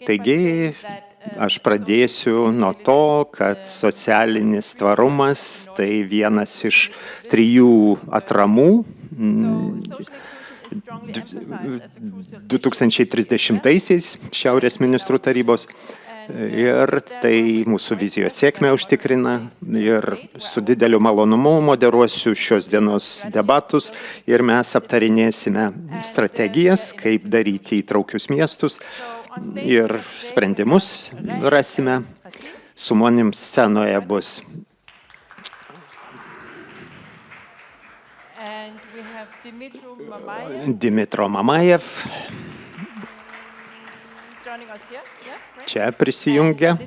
Taigi, aš pradėsiu nuo to, kad socialinis tvarumas tai vienas iš 3 atramų 2030-aisiais Šiaurės ministrų tarybos. Ir tai mūsų vizijos sėkmę užtikrina ir su dideliu malonumu moderuosiu šios dienos debatus ir mes aptarinėsime strategijas, kaip daryti įtraukius miestus ir sprendimus rasime. Su manim scenoje bus Dimitro Mamajev. Čia prisijungia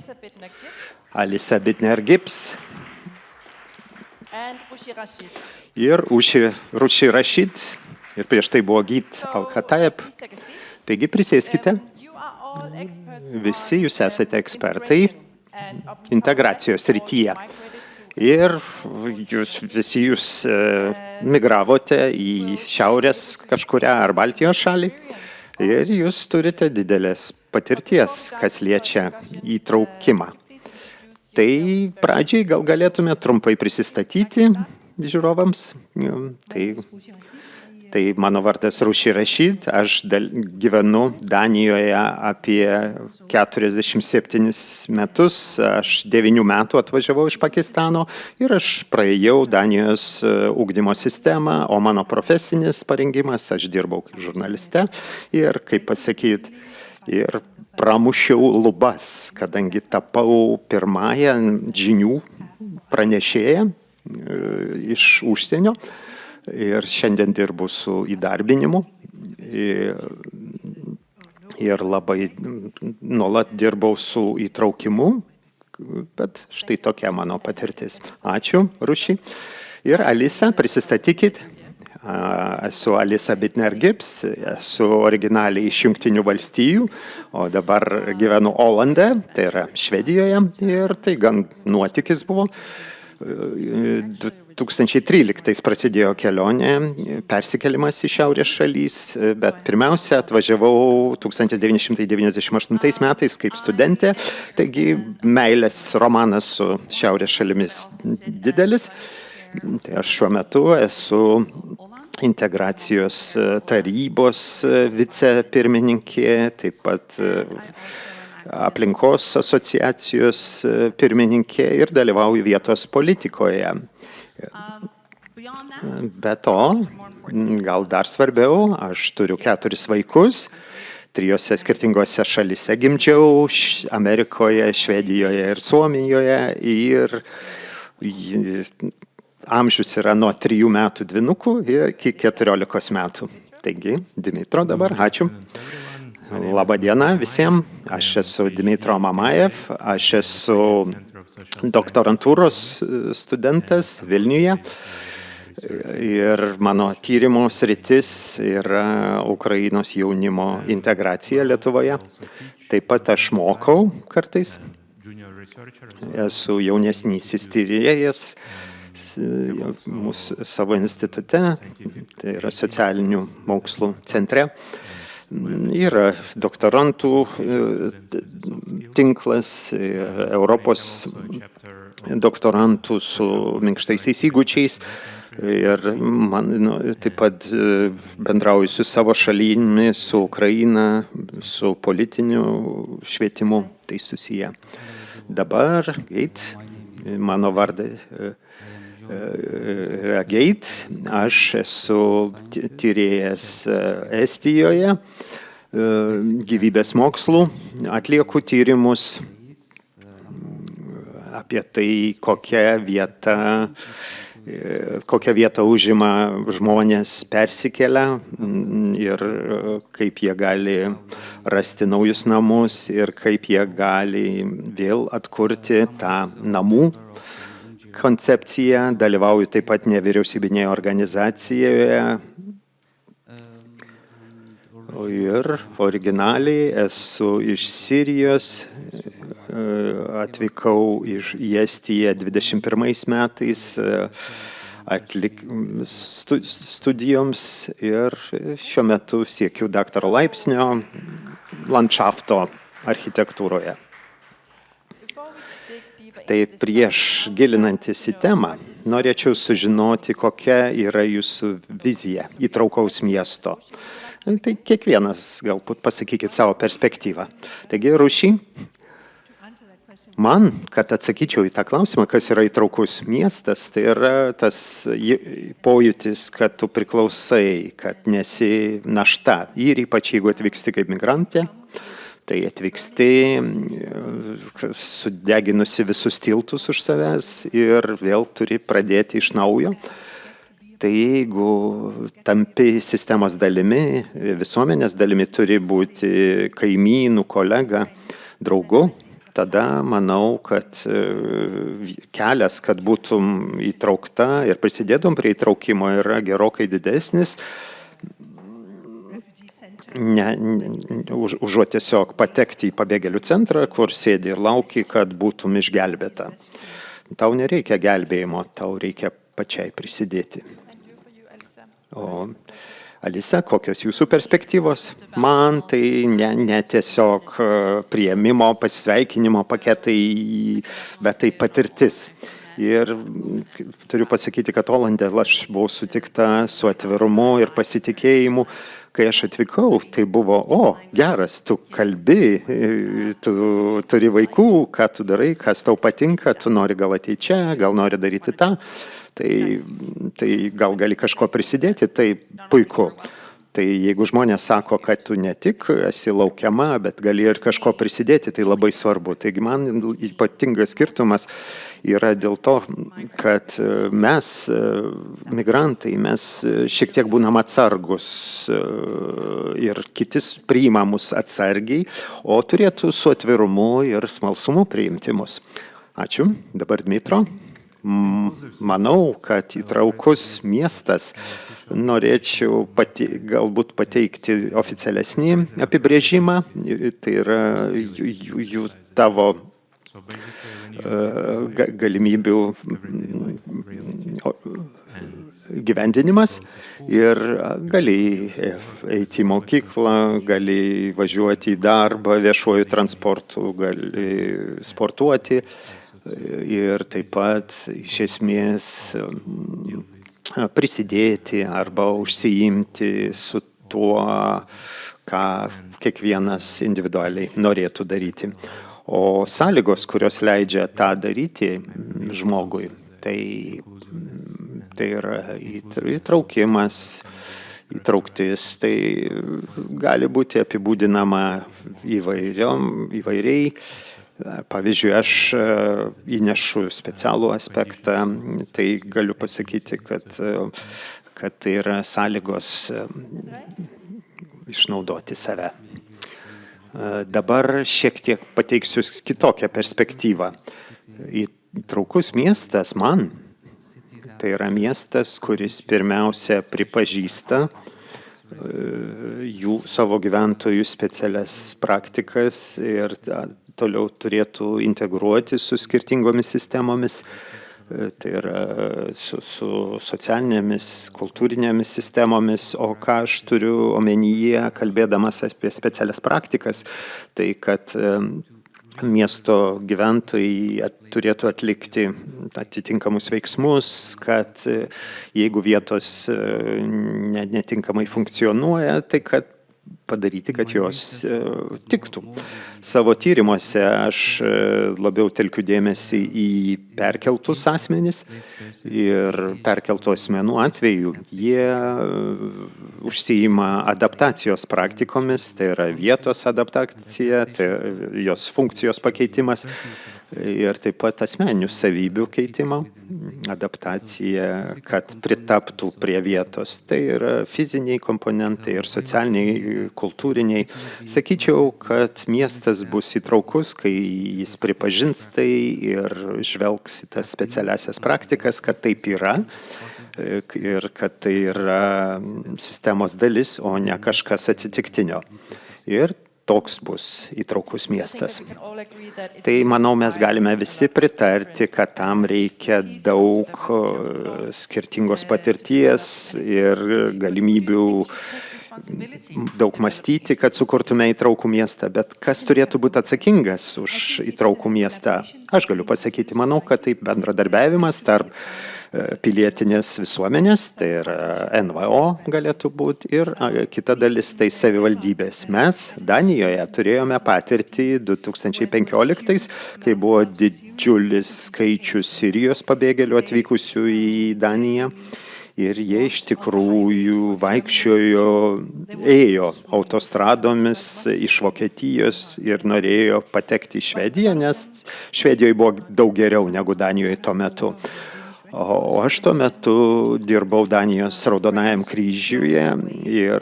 Alisa Bitner-Gibbs ir Rushi Rashid ir prieš tai buvo Git Al-Khatayeb. Taigi prisėskite, visi jūs esate ekspertai integracijos srityje ir visi jūs migravote į šiaurės kažkurią ar Baltijos šalį ir jūs turite didelės patirties, kas liečia įtraukimą. Tai pradžiai gal galėtume trumpai prisistatyti žiūrovams. Tai mano vardas Rushi Rashid, aš gyvenu Danijoje apie 47 metus, aš 9 metų atvažiavau iš Pakistano ir aš praėjau Danijos ugdymo sistemą, o mano profesinis parengimas, aš dirbau kaip žurnaliste ir, kaip pasakyt, ir pramušiau lubas, kadangi tapau pirmąją žinių pranešėją iš užsienio ir šiandien dirbu su įdarbinimu ir labai nuolat dirbau su įtraukimu, bet štai tokia mano patirtis. Ačiū, Rushi. Ir Alisa, prisistatykit. Esu Alisa Bitner-Gibbs, esu originaliai iš Jungtinių valstijų, o dabar gyvenu Olande, tai yra Švedijoje, ir tai gan nuotykis buvo. 2013 prasidėjo kelionė, persikėlimas į šiaurės šalys, bet pirmiausia atvažiavau 1998 metais kaip studentė, taigi meilės romanas su šiaurės šalimis didelis. Tai aš šiuo metu esu integracijos tarybos vicepirmininkė, taip pat aplinkos asociacijos pirmininkė ir dalyvauju vietos politikoje. Be to, gal dar svarbiau, aš turiu 4 vaikus, 3 skirtingose šalyse gimdžiau, Amerikoje, Švedijoje ir Suomijoje ir amžius yra nuo 3 metų dvynukų iki 14 metų. Taigi, Dimitro dabar, ačiū. Labą dieną visiems, aš esu Dimitro Mamajev, aš esu doktorantūros studentas Vilniuje ir mano tyrimo sritis yra Ukrainos jaunimo integracija Lietuvoje. Taip pat aš mokau kartais, esu jaunesnysis tyrėjas mūsų savo institute, tai yra socialinių mokslų centre. Yra doktorantų tinklas, Europos doktorantų su minkštaisiais įgūdžiais ir man taip pat bendrauju su savo šalimi, su Ukraina, su politiniu švietimu, tai susiję. Dabar, mano vardas Geit, aš esu tyrėjas Estijoje, gyvybės mokslų, atlieku tyrimus apie tai, kokią vietą užima žmonės persikelia ir kaip jie gali rasti naujus namus ir kaip jie gali vėl atkurti tą namų koncepciją, dalyvauju taip pat nevyriausybinėje organizacijoje ir originaliai esu iš Sirijos, atvykau į Estiją 21 metais studijoms ir šiuo metu siekiu daktaro laipsnio landšafto architektūroje. Tai prieš gilinantis į temą, norėčiau sužinoti, kokia yra jūsų vizija įtraukaus miesto. Tai kiekvienas galbūt pasakykit savo perspektyvą. Taigi, Rūši, man, kad atsakyčiau į tą klausimą, kas yra įtraukus miestas, tai yra tas pojūtis, kad tu priklausai, kad nesi našta. Ir ypač jeigu atvyksti kaip migrantė, tai atvyksti sudeginusi visus tiltus už savęs ir vėl turi pradėti iš naujo. Tai jeigu tampi sistemos dalimi, visuomenės dalimi, turi būti kaimynų, kolega, draugu, tada manau, kad kelias, kad būtum įtraukta ir prisidėtum prie įtraukimo, yra gerokai didesnis, užuot tiesiog patekti į pabėgėlių centrą, kur sėdi ir lauki, kad būtum išgelbėta. Tau nereikia gelbėjimo, tau reikia pačiai prisidėti. O Alisa, kokios jūsų perspektyvos? Man tai ne tiesiog priėmimo, pasisveikinimo paketai, bet tai patirtis. Ir turiu pasakyti, kad Olande aš buvau sutikta su atvirumu ir pasitikėjimu. Kai aš atvykau, tai buvo, geras, tu kalbi, tu turi vaikų, ką tu darai, kas tau patinka, tu nori gal ateiti čia, gal nori daryti tą. Tai gal gali kažko prisidėti, tai puiku. Tai jeigu žmonės sako, kad tu ne tik esi laukiama, bet gali ir kažko prisidėti, tai labai svarbu. Taigi man ypatingas skirtumas yra dėl to, kad mes, migrantai, mes šiek tiek būnam atsargus ir kitis priima mus atsargiai, o turėtų su atvirumu ir smalsumu priimti mus. Ačiū. Dabar Dmitro. Manau, kad įtraukus miestas, norėčiau galbūt pateikti oficialesnį apibrėžimą, tai yra tavo galimybių gyvendinimas ir gali eiti į mokyklą, gali važiuoti į darbą viešuoju transportu, gali sportuoti. Ir taip pat iš esmės prisidėti arba užsiimti su tuo, ką kiekvienas individualiai norėtų daryti. O sąlygos, kurios leidžia tą daryti žmogui, tai yra įtraukimas, įtrauktis, tai gali būti apibūdinama įvairiai. Pavyzdžiui, aš įnešu specialų aspektą, tai galiu pasakyti, kad tai yra sąlygos išnaudoti save. Dabar šiek tiek pateiksiu kitokią perspektyvą. Įtraukus miestas man, tai yra miestas, kuris pirmiausia pripažįsta savo gyventojų specialias praktikas ir toliau turėtų integruoti su skirtingomis sistemomis, tai yra su socialinėmis, kultūrinėmis sistemomis, o ką aš turiu omenyje, kalbėdamas apie specialias praktikas, tai kad miesto gyventojai turėtų atlikti atitinkamus veiksmus, kad jeigu vietos netinkamai funkcionuoja, tai kad padaryti, kad jos tiktų. Savo tyrimuose aš labiau telkiu dėmesį į perkeltus asmenis ir perkeltų asmenų atveju jie užsiima adaptacijos praktikomis, tai yra vietos adaptacija, tai jos funkcijos pakeitimas ir taip pat asmeninių savybių keitimo, adaptacija, kad pritaptų prie vietos. Tai yra fiziniai komponentai ir socialiniai, kultūriniai. Sakyčiau, kad miestas bus įtraukus, kai jis pripažins tai ir žvelgs į tas specialiasias praktikas, kad taip yra ir kad tai yra sistemos dalis, o ne kažkas atsitiktinio. Ir toks bus įtraukus miestas. Tai, manau, mes galime visi pritarti, kad tam reikia daug skirtingos patirties ir galimybių daug mąstyti, kad sukurtume įtraukų miestą, bet kas turėtų būti atsakingas už įtraukų miestą? Aš galiu pasakyti, manau, kad tai bendradarbiavimas tarp pilietinės visuomenės, tai yra NVO galėtų būti, ir kita dalis tai savivaldybės. Mes Danijoje turėjome patirtį 2015, kai buvo didžiulis skaičius Sirijos pabėgėlių atvykusių į Daniją. Ir jie iš tikrųjų ėjo autostradomis iš Vokietijos ir norėjo patekti į Švediją, nes Švedijoje buvo daug geriau negu Danijoje tuo metu. O aš tuo metu dirbau Danijos Raudonajam kryžiuje ir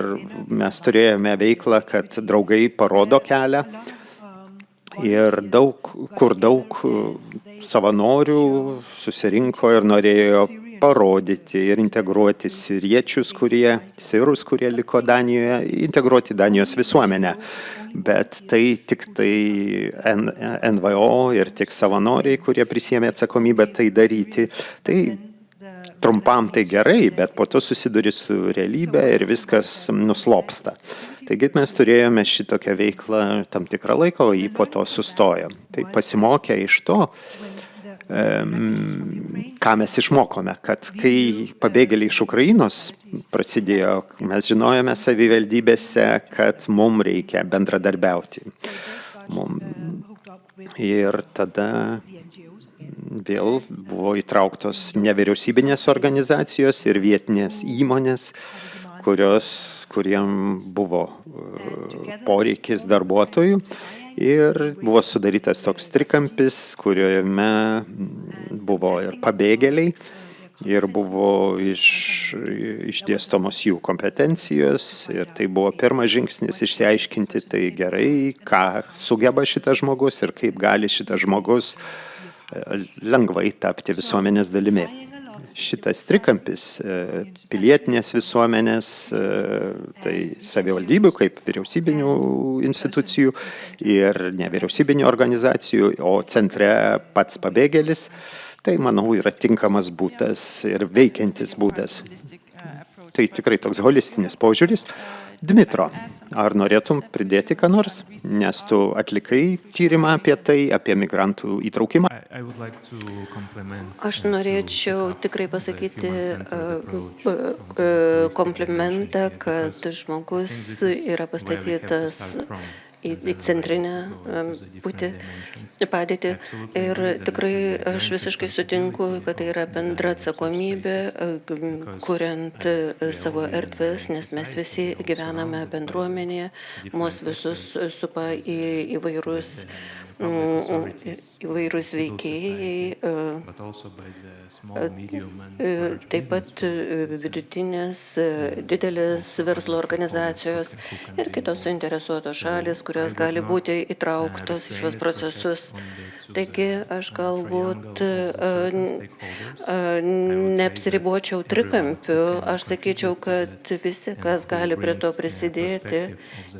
mes turėjome veiklą, kad draugai parodo kelią. Ir daug savanorių susirinko ir norėjo parodyti ir integruoti sirus, kurie liko Danijoje, integruoti Danijos visuomenę. Bet tai tik tai NVO ir tik savanoriai, kurie prisėmė atsakomybę tai daryti. Tai trumpam tai gerai, bet po to susiduri su realybė ir viskas nuslopsta. Taigi mes turėjome šitokią veiklą tam tikrą laiką, o jį po to sustojo. Tai pasimokę iš to, ką mes išmokome, kad kai pabėgėliai iš Ukrainos prasidėjo, mes žinojome savivaldybėse, kad mums reikia bendradarbiauti. Ir tada vėl buvo įtrauktos nevyriausybinės organizacijos ir vietinės įmonės, kuriem buvo poreikis darbuotojų. Ir buvo sudarytas toks trikampis, kuriame buvo ir pabėgėliai, ir buvo išdėstomos jų kompetencijos. Ir tai buvo pirmas žingsnis išsiaiškinti, tai gerai, ką sugeba šitas žmogus ir kaip gali šitas žmogus lengvai tapti visuomenės dalimi. Šitas trikampis pilietinės visuomenės, tai savivaldybių kaip vyriausybinių institucijų ir nevyriausybinių organizacijų, o centre pats pabėgėlis, tai manau yra tinkamas būdas ir veikiantis būdas. Tai tikrai toks holistinis požiūris. Dmitro, ar norėtum pridėti ką nors, nes tu atlikai tyrimą apie tai, apie migrantų įtraukimą? Aš norėčiau tikrai pasakyti komplimentą, kad žmogus yra pastatytas į centrinę padėtį. Ir tikrai aš visiškai sutinku, kad tai yra bendra atsakomybė, kuriant savo erdves, nes mes visi gyvename bendruomenėje, mus visus supa įvairūs veikėjai, taip pat vidutinės, didelės verslo organizacijos ir kitos suinteresuotos šalis, kurios gali būti įtrauktos į šios procesus. Taigi aš galbūt neapsiribočiau trikampiu, aš sakyčiau, kad visi, kas gali prie to prisidėti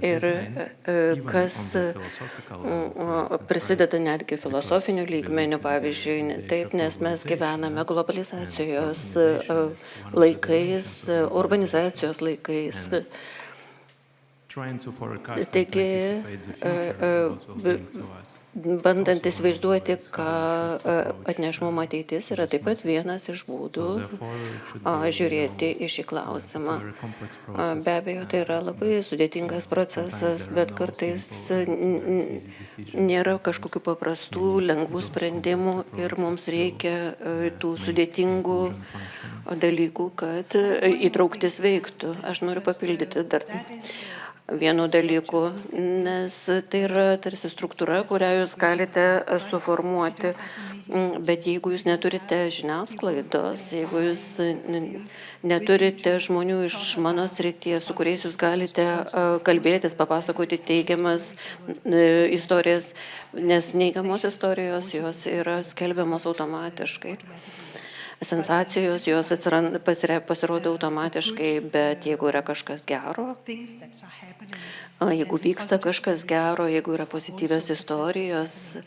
ir kas prisideda netgi filosofinių lygmenių, pavyzdžiui, taip, nes mes gyvename globalizacijos laikais, urbanizacijos laikais. Taigi, bandant įsivaizduoti, ką atneš mums ateitis, yra taip pat vienas iš būdų žiūrėti į šį klausimą. Be abejo, tai yra labai sudėtingas procesas, bet kartais nėra kažkokių paprastų, lengvų sprendimų ir mums reikia tų sudėtingų dalykų, kad įtrauktis veiktų. Aš noriu papildyti dar vienu dalyku, nes tai yra tarsi struktūra, kurią jūs galite suformuoti, bet jeigu jūs neturite žiniasklaidos, jeigu jūs neturite žmonių iš mano srities, su kuriais jūs galite kalbėtis, papasakoti teigiamas istorijas, nes neigiamos istorijos, jos yra skelbiamos automatiškai. Sensacijos, jos pasirodo automatiškai, bet jeigu yra kažkas gero, jeigu vyksta kažkas gero, jeigu yra pozityvios istorijos,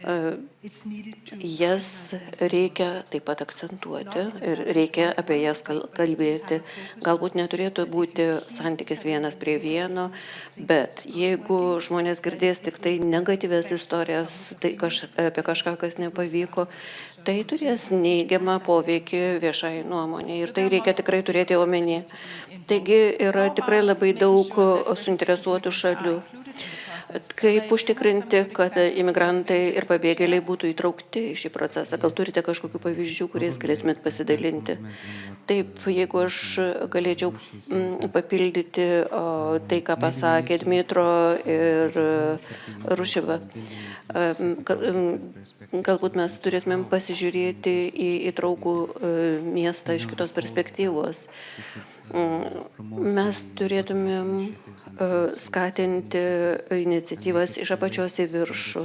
Jas reikia taip pat akcentuoti ir reikia apie jas kalbėti. Galbūt neturėtų būti santykis 1:1, bet jeigu žmonės girdės tik tai negatyvias istorijas tai apie kažką, kas nepavyko, tai turės neigiamą poveikį viešai nuomonė ir tai reikia tikrai turėti omeny. Taigi yra tikrai labai daug suinteresuotų šalių. Kaip užtikrinti, kad imigrantai ir pabėgėliai būtų įtraukti į šį procesą? Gal turite kažkokių pavyzdžių, kuriais galėtumėt pasidalinti? Taip, jeigu aš galėčiau papildyti tai, ką pasakė Dmitro ir Ruševa. Galbūt mes turėtumėm pasižiūrėti į įtraukų miestą iš kitos perspektyvos. Mes turėtumėm skatinti iniciatyvas iš apačios į viršų.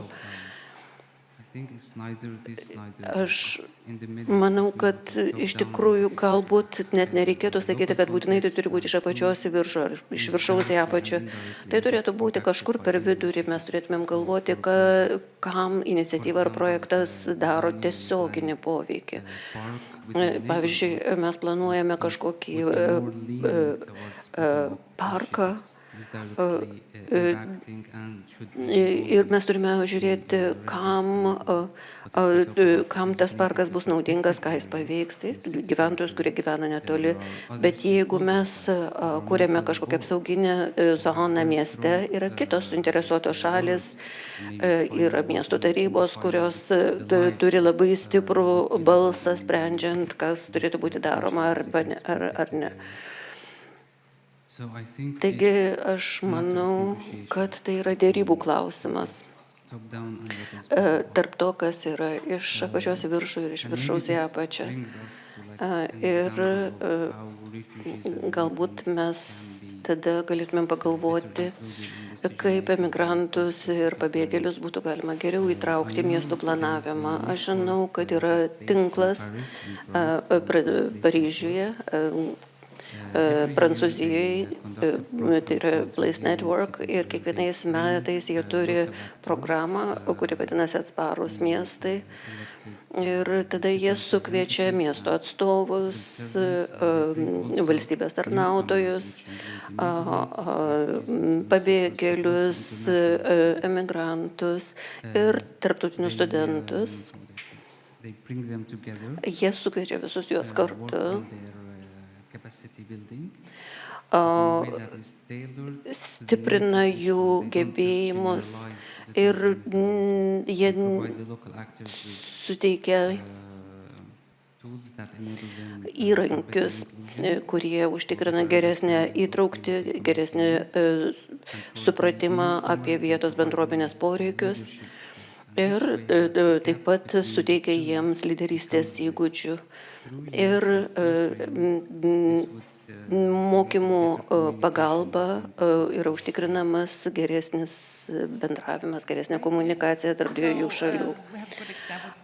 Aš manau, kad iš tikrųjų galbūt net nereikėtų sakyti, kad būtinai tai turi būti iš apačios į viršų ar iš viršaus į apačią. Tai turėtų būti kažkur per vidurį. Mes turėtumėm galvoti, kam iniciatyva ar projektas daro tiesioginį poveikį. Pavyzdžiui, mes planuojame kažkokį parką ir mes turime žiūrėti, kam tas parkas bus naudingas, ką jis paveiks, tai gyventojus, kurie gyvena netoli. Bet jeigu mes kūrėme kažkokią apsauginę zoną mieste, yra kitos suinteresuotos šalis, yra miesto tarybos, kurios turi labai stiprų balsą sprendžiant, kas turėtų būti daroma ar ne. Taigi aš manau, kad tai yra dėrybų klausimas. Tarp to, kas yra iš apačios į viršų ir iš viršaus į apačią. Ir galbūt mes tada galėtumėm pagalvoti, kaip emigrantus ir pabėgėlius būtų galima geriau įtraukti į miestų planavimą. Aš žinau, kad yra tinklas Paryžiuje, Prancūzijoje, tai yra Place Network, ir kiekvienais metais jie turi programą, kuri vadinasi Atsparūs miestai. Ir tada jie sukviečia miesto atstovus, valstybės tarnautojus, pabėgėlius, emigrantus ir tarptautinius studentus. Jie sukviečia visus juos kartu. Stiprina jų gebėjimus ir jie suteikia įrankius, kurie užtikrina geresnę įtraukti, geresnį supratimą apie vietos bendruomenės poreikius ir taip pat suteikia jiems lyderystės įgūdžių. Ir mokymų pagalba yra užtikrinamas geresnis bendravimas, geresnė komunikacija tarp dviejų šalių.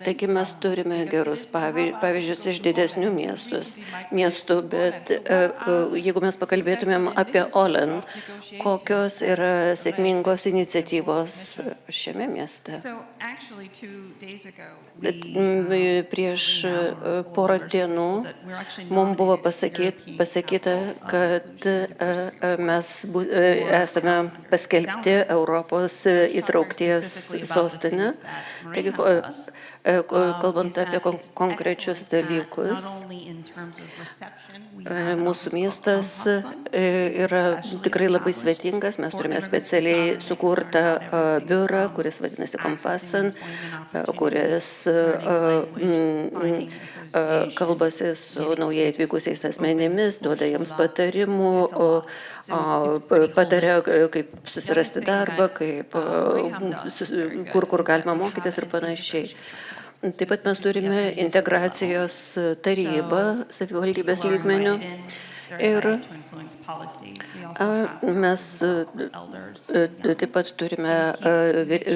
Taigi mes turime gerus pavyzdžius iš didesnių miestų, bet jeigu mes pakalbėtumėm apie Olen, kokios yra sėkmingos iniciatyvos šiame mieste. Prieš porą dienų mums buvo pasakyta, kad mes esame paskelbti Europos įtraukties sostinę. Taigi, kalbant apie konkrečius dalykus, mūsų miestas yra tikrai labai svetingas. Mes turime specialiai sukurtą biurą, kuris vadinasi Kompasan, kuris kalbasi su naujai atvykusiais asmenimis, duoda jiems patarimų, pataria, kaip susirasti darbą, kur galima mokytis ir panašiai. Taip pat mes turime integracijos tarybą savivaldybės lygmenių ir mes taip pat turime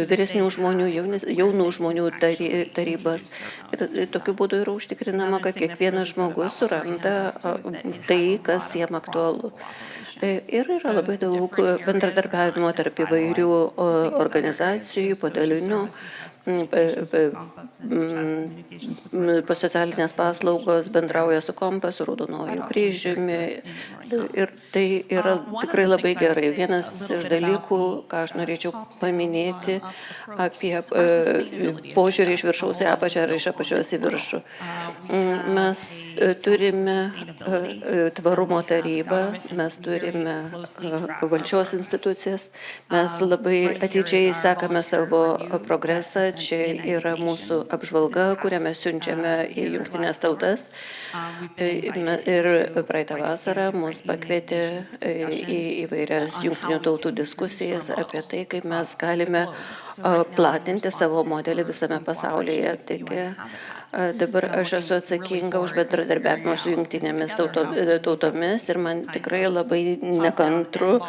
vyresnių žmonių, jaunų žmonių tarybas. Ir tokiu būdu yra užtikrinama, kad kiekvienas žmogus suranda tai, kas jam aktualu. Ir yra labai daug bendradarbiavimo tarp įvairių organizacijų, padalinių. socialinės paslaugos bendrauja su Kompasu, Raudonuoju kryžiumi ir tai yra tikrai labai gerai. Vienas iš dalykų, ką aš norėčiau paminėti apie požiūrį iš viršaus į apačią ar iš apačios į viršų. Mes turime tvarumo tarybą, mes turime valdžios institucijas, mes labai atidžiai sekame savo progresą. Čia yra mūsų apžvalga, kurią mes siunčiame į Jungtinės tautas. Ir praeitą vasarą mus pakvietė į įvairias Jungtinių tautų diskusijas apie tai, kaip mes galime platinti savo modelį visame pasaulyje. Taigi, dabar aš esu atsakinga už bendradarbiavimą su Jungtinėmis tautomis ir man tikrai labai nekantru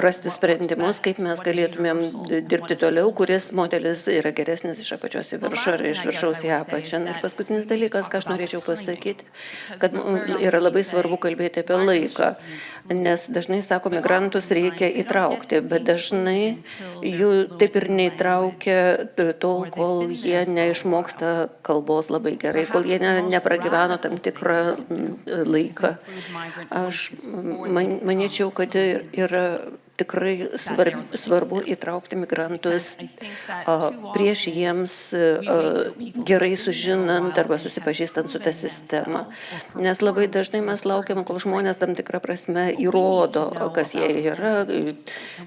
rasti sprendimus, kaip mes galėtumėm dirbti toliau, kuris modelis yra geresnis iš apačios į viršų ar iš viršaus į apačią. Ir paskutinis dalykas, ką aš norėčiau pasakyti, kad yra labai svarbu kalbėti apie laiką, nes dažnai sako, migrantus reikia įtraukti, bet dažnai jų taip ir neįtraukia tol, kol jie neišmoksta kalbos labai gerai, kol jie nepragyveno tam tikrą laiką. Aš manyčiau, kad yra tikrai svarbu įtraukti migrantus prieš jiems gerai sužinant arba susipažįstant su ta sistema. Nes labai dažnai mes laukiam, kol žmonės tam tikrą prasme įrodo, kas jie yra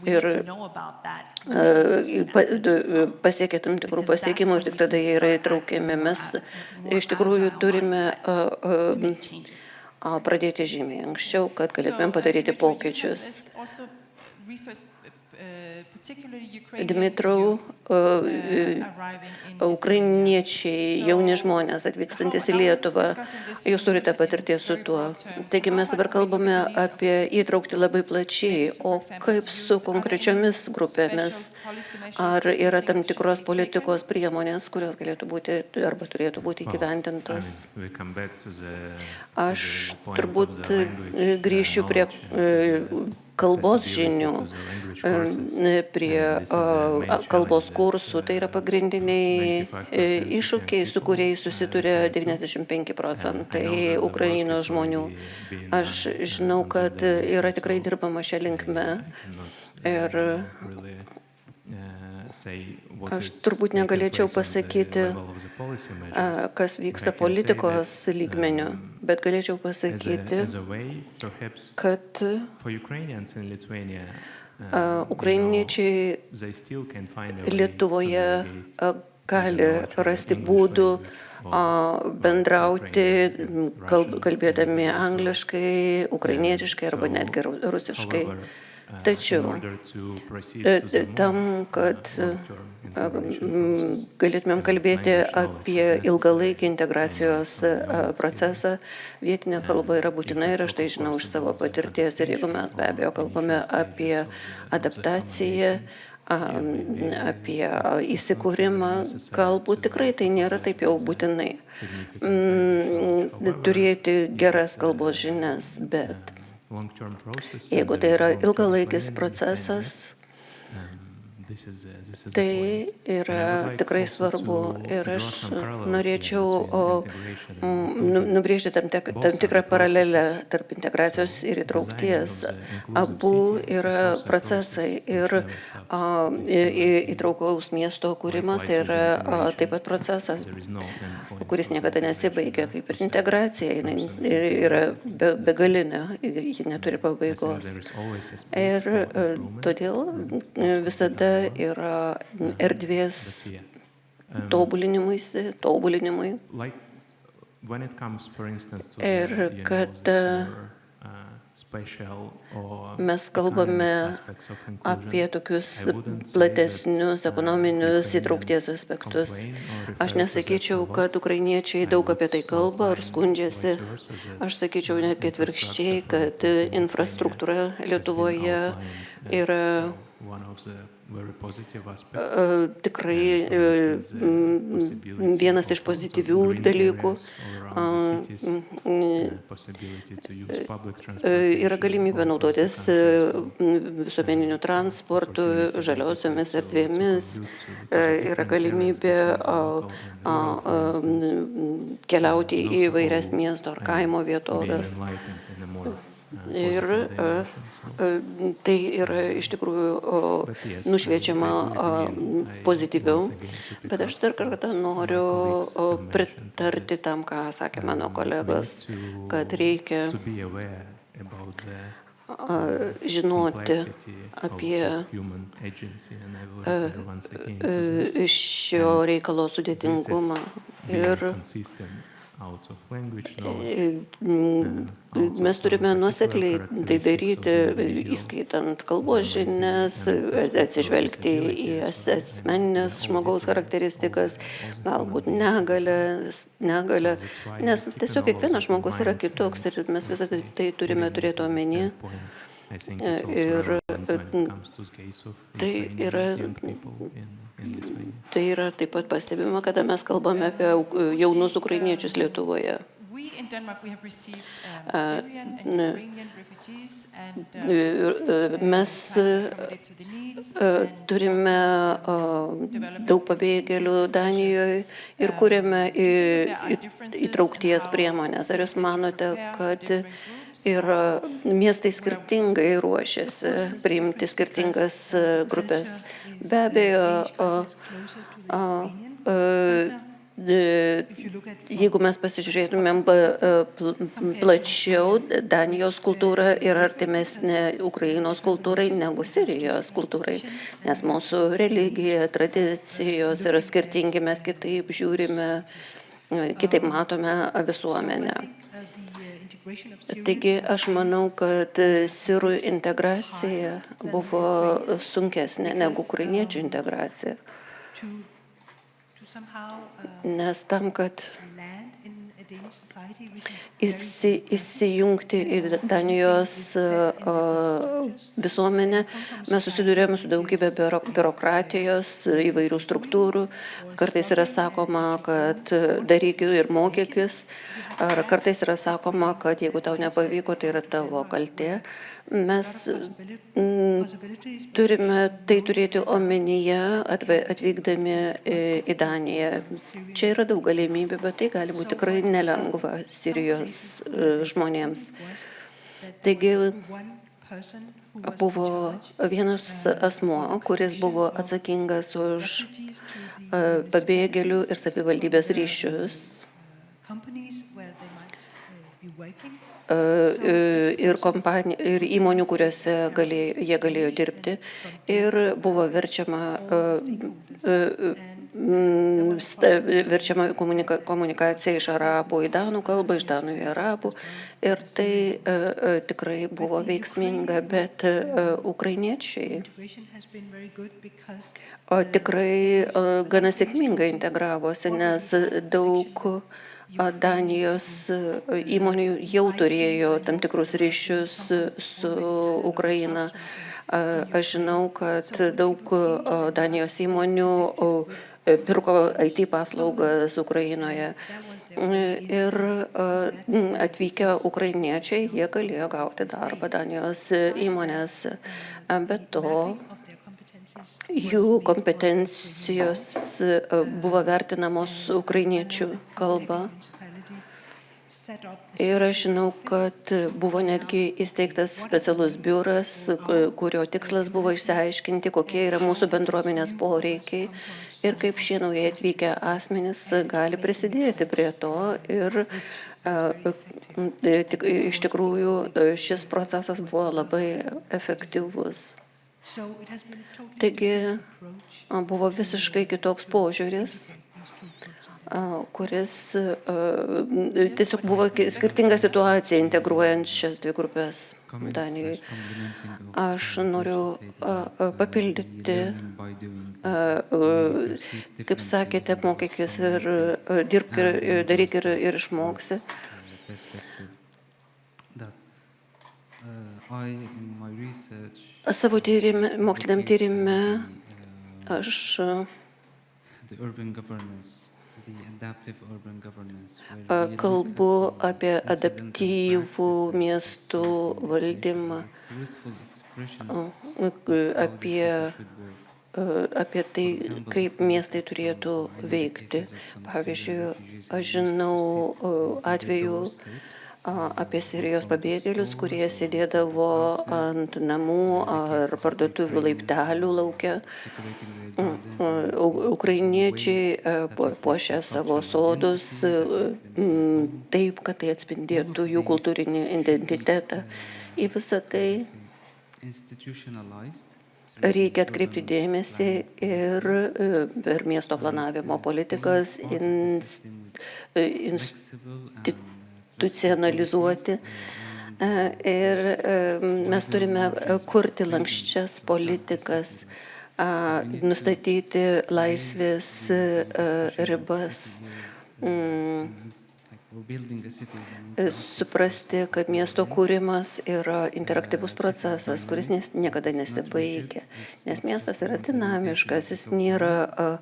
ir pasiekia tam tikrų pasiekimų ir tik tada jie yra įtraukiami. Mes iš tikrųjų turime pradėti žymiai anksčiau, kad galėtumėm padaryti pokyčius. Dmitrau, ukrainiečiai, jauni žmonės atvykstantis į Lietuvą, jūs turite patirties su tuo. Taigi mes dabar kalbame apie įtraukti labai plačiai, o kaip su konkrečiomis grupėmis? Ar yra tam tikros politikos priemonės, kurios galėtų būti arba turėtų būti įgyvendintos? Aš turbūt grįšiu prie kalbos žinių, prie kalbos kursų. Tai yra pagrindiniai iššūkiai, su kuriais susituria 95% Ukrainos žmonių. Aš žinau, kad yra tikrai dirbama šią linkme ir aš turbūt negalėčiau pasakyti, kas vyksta politikos lygmeniu, bet galėčiau pasakyti, kad ukrainiečiai Lietuvoje gali rasti būdų bendrauti, kalbėdami angliškai, ukrainietiškai arba netgi rusiškai. Tačiau tam, kad galėtumėm kalbėti apie ilgalaikį integracijos procesą, vietinė kalba yra būtina ir aš tai žinau iš savo patirties. Ir jeigu mes be abejo kalbame apie adaptaciją, apie įsikūrimą, galbūt tikrai tai nėra taip jau būtinai turėti geras kalbos žinias, bet jeigu tai yra ilgalaikis procesas, tai yra tikrai svarbu ir aš norėčiau nubrėžti tam tikrą paralelę tarp integracijos ir įtraukties. Abu yra procesai ir įtraukaus miesto kūrimas, tai yra taip pat procesas, kuris niekada nesibaigia, kaip ir integracija, jinai yra begalinė, ji neturi pabaigos. Ir todėl visada yra erdvės tobulinimui. Ir kad mes kalbame apie tokius platesnius ekonominius įtraukties aspektus. Aš nesakyčiau, kad ukrainiečiai daug apie tai kalba ar skundžiasi. Aš sakyčiau netgi atvirkščiai, kad infrastruktūra Lietuvoje yra Tikrai vienas iš pozityvių dalykų yra galimybė naudotis visuomeniniu transportu, žaliosiomis erdvėmis, yra galimybė keliauti į įvairias miesto ar kaimo vietovės. Ir tai yra iš tikrųjų nušviečiama pozityviau, bet aš dar kartą noriu pritarti tam, ką sakė mano kolegos, kad reikia žinoti apie šio reikalo sudėtingumą ir mes turime nuosekliai tai daryti, įskaitant kalbos žinias, atsižvelgti į asmeninės žmogaus charakteristikas, galbūt negalę, nes tiesiog kiekvienas žmogus yra kitoks ir mes visą tai turime turėti omenyje. Ir tai yra taip pat pastebima, kada mes kalbame apie jaunus ukrainiečius Lietuvoje. Mes turime daug pabėgėlių Danijoje ir kuriame įtraukties priemonės. Ar jūs manote, kad ir miestai skirtingai ruošiasi priimti skirtingas grupės? Be abejo, jeigu mes pasižiūrėtumėm plačiau, Danijos kultūra yra artimesnė Ukrainos kultūrai negu Sirijos kultūrai, nes mūsų religija, tradicijos yra skirtingi, mes kitaip žiūrime, kitaip matome visuomenę. Taigi aš manau, kad sirų integracija buvo sunkesnė negu ukrainiečių integracija. Nes tam, kad įsijungti į Danijos visuomenę, mes susidurėjome su daugybė biurokratijos, įvairių struktūrų. Kartais yra sakoma, kad daryk ir mokykis, ar kartais yra sakoma, kad jeigu tau nepavyko, tai yra tavo kaltė. Mes turime tai turėti omenyje atvykdami į Daniją. Čia yra daug galimybių, bet tai gali būti tikrai nelengva Sirijos žmonėms. Taigi buvo vienas asmuo, kuris buvo atsakingas už pabėgėlių ir savivaldybės ryšius. Ir įmonių, kuriuose jie galėjo dirbti. Ir buvo verčiama komunikacija iš arabų į danų kalbą, iš danų į arabų. Ir tai tikrai buvo veiksminga, bet ukrainiečiai tikrai gana sėkmingai integravosi, nes daug Danijos įmonių jau turėjo tam tikrus ryšius su Ukraina. Aš žinau, kad daug Danijos įmonių pirko IT paslaugas Ukrainoje. Ir atvykę ukrainiečiai, jie galėjo gauti darbą Danijos įmonėse. Be to, jų kompetencijos buvo vertinamos ukrainiečių kalba. Ir aš žinau, kad buvo netgi įsteigtas specialus biuras, kurio tikslas buvo išsiaiškinti, kokie yra mūsų bendruomenės poreikiai ir kaip šie naujai atvykę asmenys gali prisidėti prie to. Ir iš tikrųjų šis procesas buvo labai efektyvus. Taigi buvo visiškai kitoks požiūris, kuris tiesiog buvo skirtinga situacija integruojant šias dvi grupės Danijoje. Aš noriu papildyti, kaip sakėte, mokykis ir dirbk ir daryk ir išmoksi. I, in my research, Savo moksliniam tyrime aš the urban governance, the adaptive urban governance, where we kalbu look at apie the incidental adaptyvų practices miestų in the city, valdymą, truthful expressions of apie, how the city should work. apie tai, kaip miestai turėtų veikti. Pavyzdžiui, aš žinau atvejų apie Sirijos pabėgėlius, kurie sėdėdavo ant namų ar parduotuvių laiptelių lauke. Ukrainiečiai puošia savo sodus taip, kad tai atspindėtų jų kultūrinį identitetą. Į visą tai reikia atkreipti dėmesį ir per miesto planavimo politikas institucionalizuoti. Ir mes turime kurti lankščias politikas, nustatyti laisvės ribas, suprasti, kad miesto kūrimas yra interaktyvus procesas, kuris niekada nesibaigia. Nes miestas yra dinamiškas, jis nėra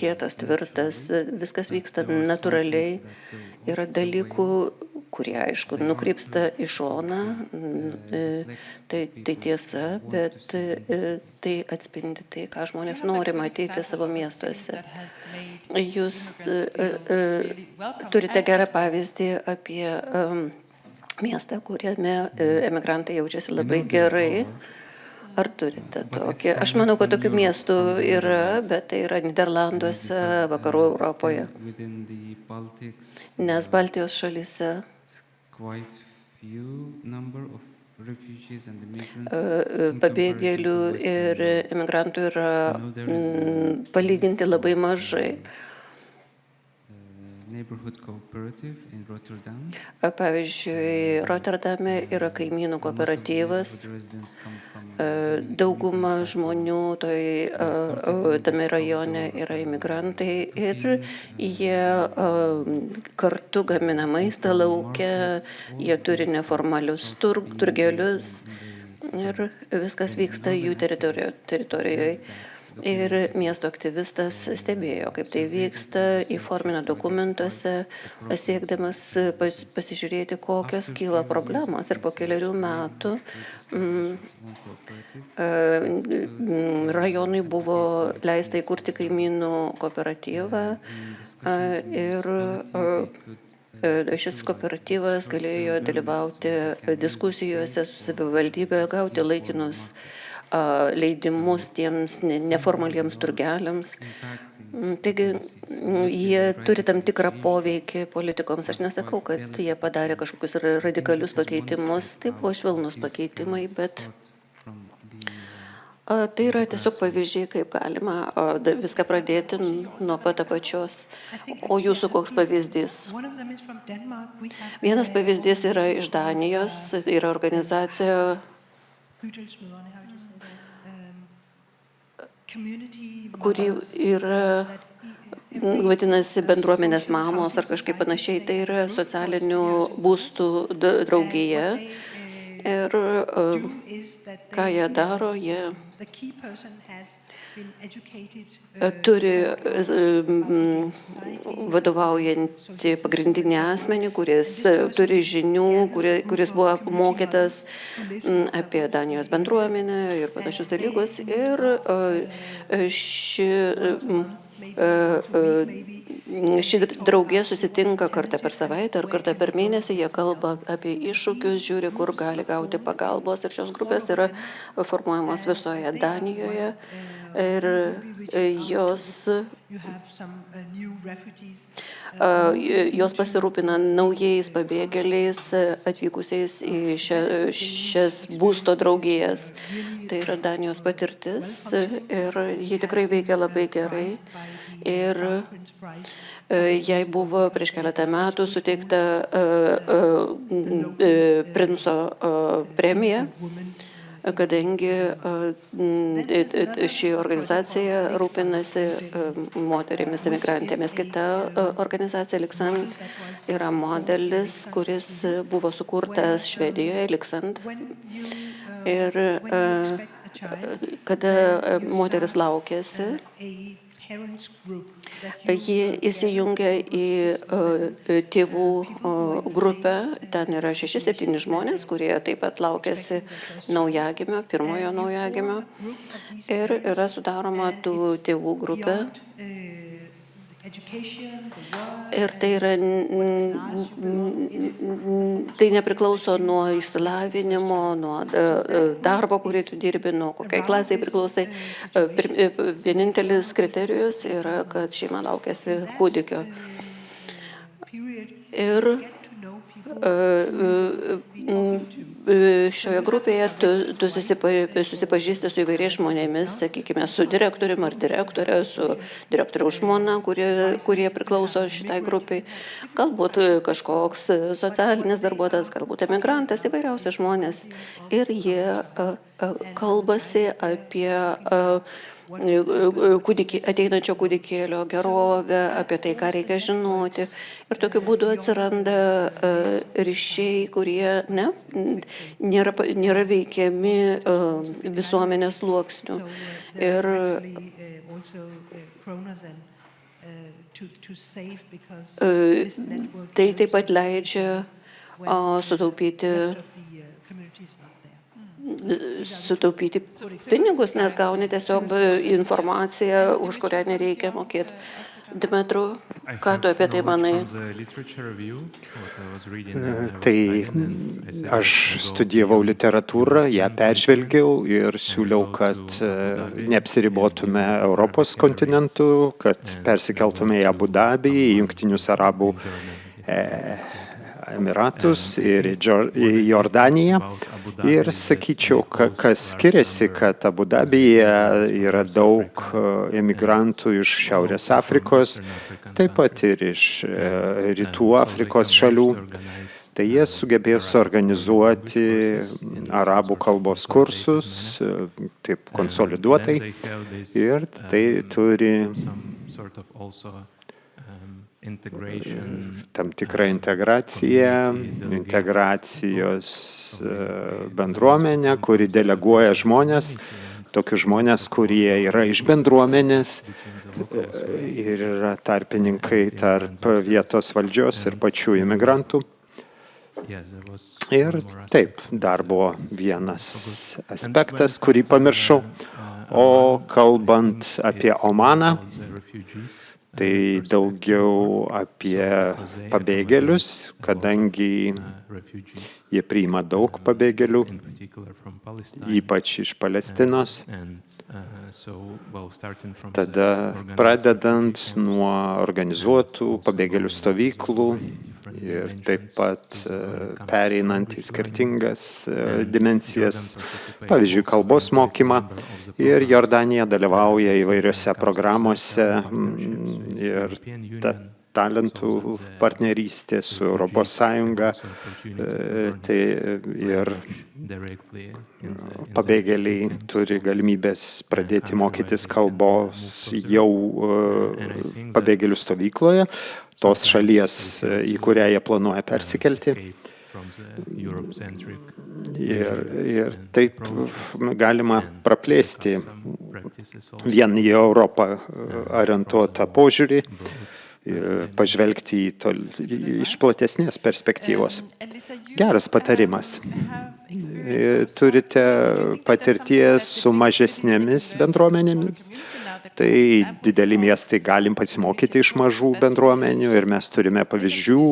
kietas, tvirtas, viskas vyksta natūraliai. Yra dalykų, kurie, aišku, nukrypsta į šoną, tai tiesa, bet tai atspindi tai, ką žmonės nori matyti savo miestuose. Jūs turite gerą pavyzdį apie miestą, kuriame emigrantai jaučiasi labai gerai. Ar turite tokį? Aš manau, kad tokių miestų yra, bet tai yra Niderlanduose, Vakarų Europoje. Nes Baltijos šalyse pabėgėlių ir imigrantų yra palyginti labai mažai. Pavyzdžiui, Rotterdame yra kaimynų kooperatyvas. Dauguma žmonių tame rajone yra imigrantai ir jie kartu gamina maistą lauke, jie turi neformalius turgelius ir viskas vyksta jų teritorijoje. Ir miesto aktyvistas stebėjo, kaip tai vyksta, įformina dokumentuose, siekdamas pasižiūrėti, kokios kyla problemos. Ir po keliarių metų rajonui buvo leista įkurti kaimynų kooperatyvą ir šis kooperatyvas galėjo dalyvauti diskusijose su savivaldybė, gauti laikinus leidimus tiems neformaliems turgeliams. Taigi, jie turi tam tikrą poveikį politikoms. Aš nesakau, kad jie padarė kažkokius radikalius pakeitimus, tai buvo švelnus pakeitimai, bet tai yra tiesiog pavyzdžiai, kaip galima viską pradėti nuo pat apačios. O jūsų koks pavyzdys? Vienas pavyzdys yra iš Danijos, yra organizacija, kuri yra, vadinasi, bendruomenės mamos ar kažkaip panašiai, tai yra socialinių būstų draugija. Ir ką jie daro, jie turi vadovaujantį pagrindinį asmenį, kuris turi žinių, kuris buvo apmokytas apie Danijos bendruomenę ir panašius dalykus. Ir ši draugė susitinka kartą per savaitę ar kartą per mėnesį, jie kalba apie iššūkius, žiūri, kur gali gauti pagalbos, ir šios grupės yra formuojamos visoje Danijoje. Ir jos pasirūpina naujais pabėgėliais atvykusiais į šias būsto draugijas. Tai yra Danijos patirtis ir ji tikrai veikia labai gerai. Ir jai buvo prieš keletą metų suteikta Princo premija. kadangi ši organizacija rūpinasi moterimis imigrantėmis. Kita organizacija Liksand yra modelis, kuris buvo sukurtas Švedijoje, Liksand. Ir kada moteris laukėsi, ji įsijungia į tėvų grupę, ten yra 6-7 žmonės, kurie taip pat laukėsi naujagimio, pirmojo naujagimio. Ir yra sudaroma tų tėvų grupė. Ir tai yra, tai nepriklauso nuo išsilavinimo, nuo darbo, kurį tu dirbi, nuo kokiai klasiai priklausai. Vienintelis kriterijus yra, kad šeima laukiasi kūdikio. Ir šioje grupėje tu susipažįsti su įvairiais žmonėmis, sakykime, su direktoriumi ar direktorė, su direktoriaus žmona, kurie priklauso šitai grupiai, galbūt kažkoks socialinis darbuotojas, galbūt emigrantas, įvairiausi žmonės. Ir jie kalbasi apie ateinančio kūdikėlio gerovę, apie tai, ką reikia žinoti. Ir tokiu būdu atsiranda ryšiai, kurie nėra veikiami visuomenės sluoksnių. Ir tai taip pat leidžia sutaupyti pinigus, nes gauni tiesiog informaciją, už kurią nereikia mokėti. Dmitru, ką tu apie tai manai? Tai aš studijavau literatūrą, ją peržvelgiau ir siūliau, kad neapsiribotume Europos kontinentu, kad persikeltume į Abu Dabį, į Jungtinius Arabų Emiratus ir į Jordaniją. Ir sakyčiau, kas skiriasi, kad Abu Dabyje yra daug emigrantų iš Šiaurės Afrikos, taip pat ir iš Rytų Afrikos šalių. Tai jie sugebėjo suorganizuoti arabų kalbos kursus, taip konsoliduotai, ir tai turi tam tikrą integracijos bendruomenę, kuri deleguoja žmonės, tokius žmonės, kurie yra iš bendruomenės ir yra tarpininkai tarp vietos valdžios ir pačių imigrantų. Ir taip, dar buvo vienas aspektas, kurį pamiršau. O kalbant apie Omaną, tai daugiau apie pabėgėlius, kadangi jie priima daug pabėgėlių, ypač iš Palestinos. Tada pradedant nuo organizuotų pabėgėlių stovyklų ir taip pat pereinant į skirtingas dimensijas, pavyzdžiui, kalbos mokymą. Ir Jordanija dalyvauja įvairiose programuose ir talentų partnerystė su Europos Sąjunga. Tai ir pabėgėliai turi galimybės pradėti mokytis kalbos jau pabėgėlių stovykloje, tos šalies, į kurią jie planuoja persikelti. Ir taip galima praplėsti vien į Europą orientuotą požiūrį, pažvelgti iš platesnės perspektyvos. Geras patarimas. Turite patirties su mažesnėmis bendruomenėmis, tai dideli miestai galim pasimokyti iš mažų bendruomenių ir mes turime pavyzdžių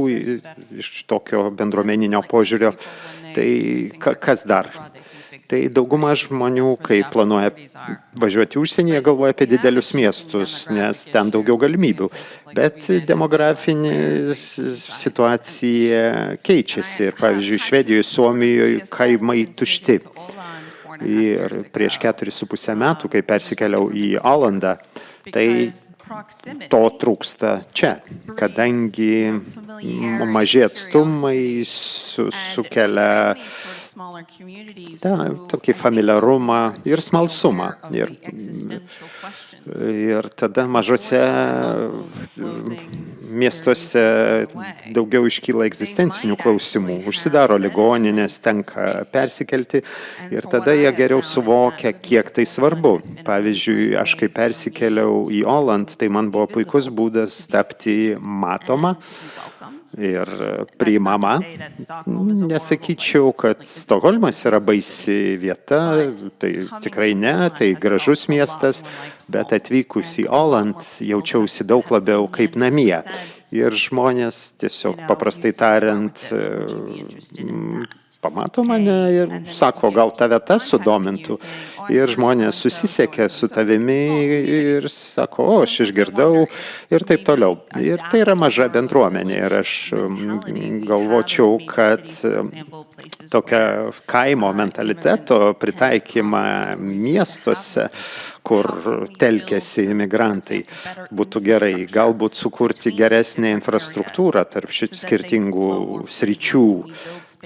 iš tokio bendruomeninio požiūrio. Tai kas dar? Tai dauguma žmonių, kai planuoja važiuoti užsienyje, galvoja apie didelius miestus, nes ten daugiau galimybių. Bet demografinė situacija keičiasi. Ir pavyzdžiui, Švedijoje, Suomijoje kaimai tušti. Ir prieš 4,5 metų, kai persikeliau į Olandą, tai to trūksta čia, kadangi maži atstumai sukelia tokį familiarumą ir smalsumą. Ir tada mažose miestuose daugiau iškyla egzistencinių klausimų. Užsidaro ligoninės, tenka persikelti ir tada jie geriau suvokia, kiek tai svarbu. Pavyzdžiui, aš kai persikėliau į Oland, tai man buvo puikus būdas tapti matoma ir priimama. Nesakyčiau, kad Stokholmas yra baisi vieta, tai tikrai ne, tai gražus miestas, bet atvykus į Oland jaučiausi daug labiau kaip namie. Ir žmonės tiesiog paprastai tariant pamato mane ir sako, gal tave tas sudomintų. Ir žmonės susisiekia su tavimi ir sako, aš išgirdau ir taip toliau. Ir tai yra maža bendruomenė ir aš galvočiau, kad tokia kaimo mentaliteto pritaikymą miestuose, kur telkiasi imigrantai, būtų gerai. Galbūt sukurti geresnę infrastruktūrą tarp šitų skirtingų sričių,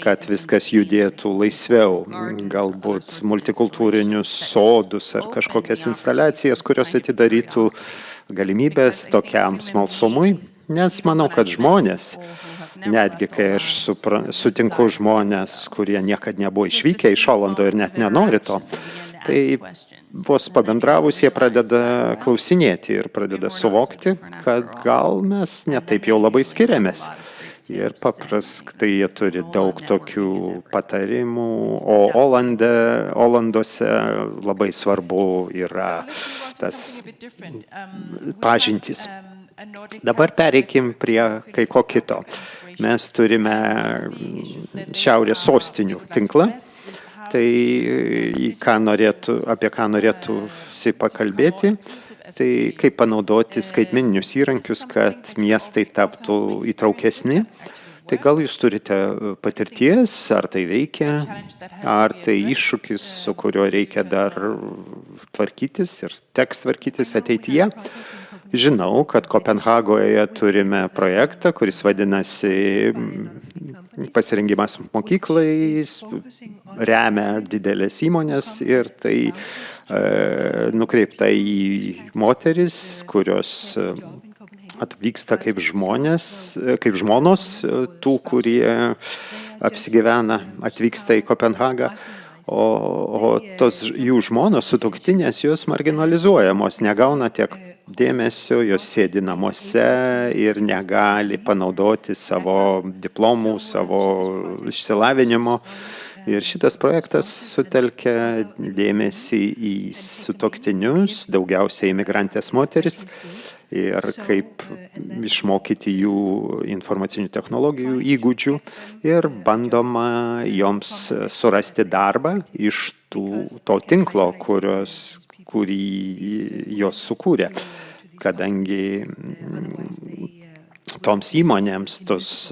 kad viskas judėtų laisviau. Galbūt multikultūrinius sodus ar kažkokias instaliacijas, kurios atidarytų galimybės tokiam smalsumui. Nes manau, kad žmonės, netgi kai aš sutinku žmonės, kurie niekad nebuvo išvykę iš Olando ir net nenori to, tai vos pabendravus jie pradeda klausinėti ir pradeda suvokti, kad gal mes netaip jau labai skiriamės. Ir paprastai jie turi daug tokių patarimų, o Olanduose labai svarbu yra tas pažintys. Dabar pereikim prie kai ko kito. Mes turime šiaurės sostinių tinklą. Tai apie ką norėtų pakalbėti, tai kaip panaudoti skaitmeninius įrankius, kad miestai taptų įtraukesni. Tai gal jūs turite patirties, ar tai veikia, ar tai iššūkis, su kuriuo reikia dar tvarkytis ir teks tvarkytis ateityje. Žinau, kad Kopenhagoje turime projektą, kuris vadinasi pasirengimas mokyklai, remia didelės įmonės ir tai nukreipta į moteris, kurios atvyksta kaip žmonos tų, kurie apsigyvena, atvyksta į Kopenhagą. O tos jų žmonos, sutuoktinės, jos marginalizuojamos, negauna tiek dėmesio, jos sėdi namuose ir negali panaudoti savo diplomų, savo išsilavinimo. Ir šitas projektas sutelkia dėmesį į sutuoktinius, daugiausiai imigrantės moteris, ir kaip išmokyti jų informacinių technologijų įgūdžių ir bandoma joms surasti darbą iš to tinklo, kurį jos sukūrė, kadangi toms įmonėms tos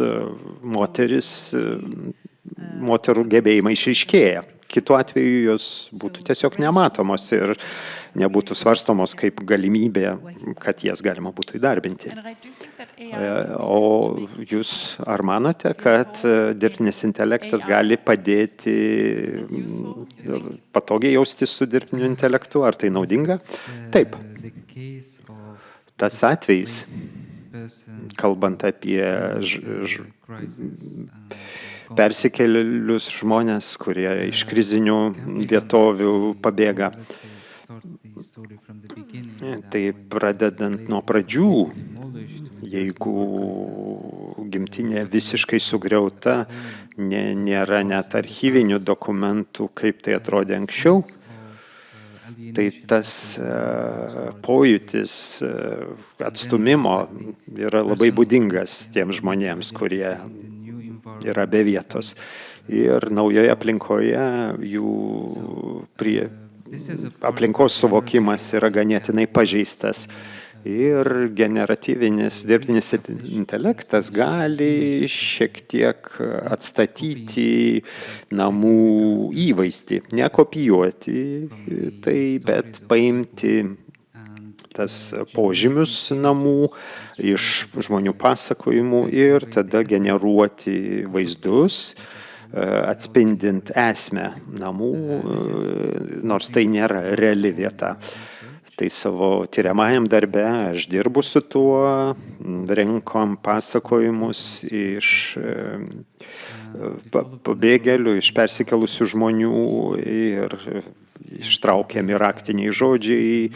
moterų gebėjimai išryškėja. Kitu atveju jos būtų tiesiog nematomos ir nebūtų svarstomos kaip galimybė, kad jas galima būtų įdarbinti. O jūs ar manote, kad dirbtinis intelektas gali padėti patogiai jaustis su dirbtiniu intelektu? Ar tai naudinga? Taip. Tas atvejis, kalbant apie persikėlėlius žmonės, kurie iš krizinių vietovių pabėga. Tai pradedant nuo pradžių, jeigu gimtinė visiškai sugriauta, nėra net archyvinių dokumentų, kaip tai atrodė anksčiau, tai tas pojūtis atstūmimo yra labai būdingas tiems žmonėms, kurie yra be vietos. Ir naujoje aplinkoje jų aplinkos suvokimas yra ganėtinai pažeistas. Ir generatyvinis dirbtinis intelektas gali šiek tiek atstatyti namų įvaizdį, nekopijuoti tai, bet paimti tas požymius namų iš žmonių pasakojimų ir tada generuoti vaizdus, atspindint esmę namų, nors tai nėra reali vieta. Tai savo tyriamajam darbe aš dirbu su tuo, rinkom pasakojimus iš pabėgėlių, iš persikelusių žmonių ir ištraukiami raktiniai žodžiai,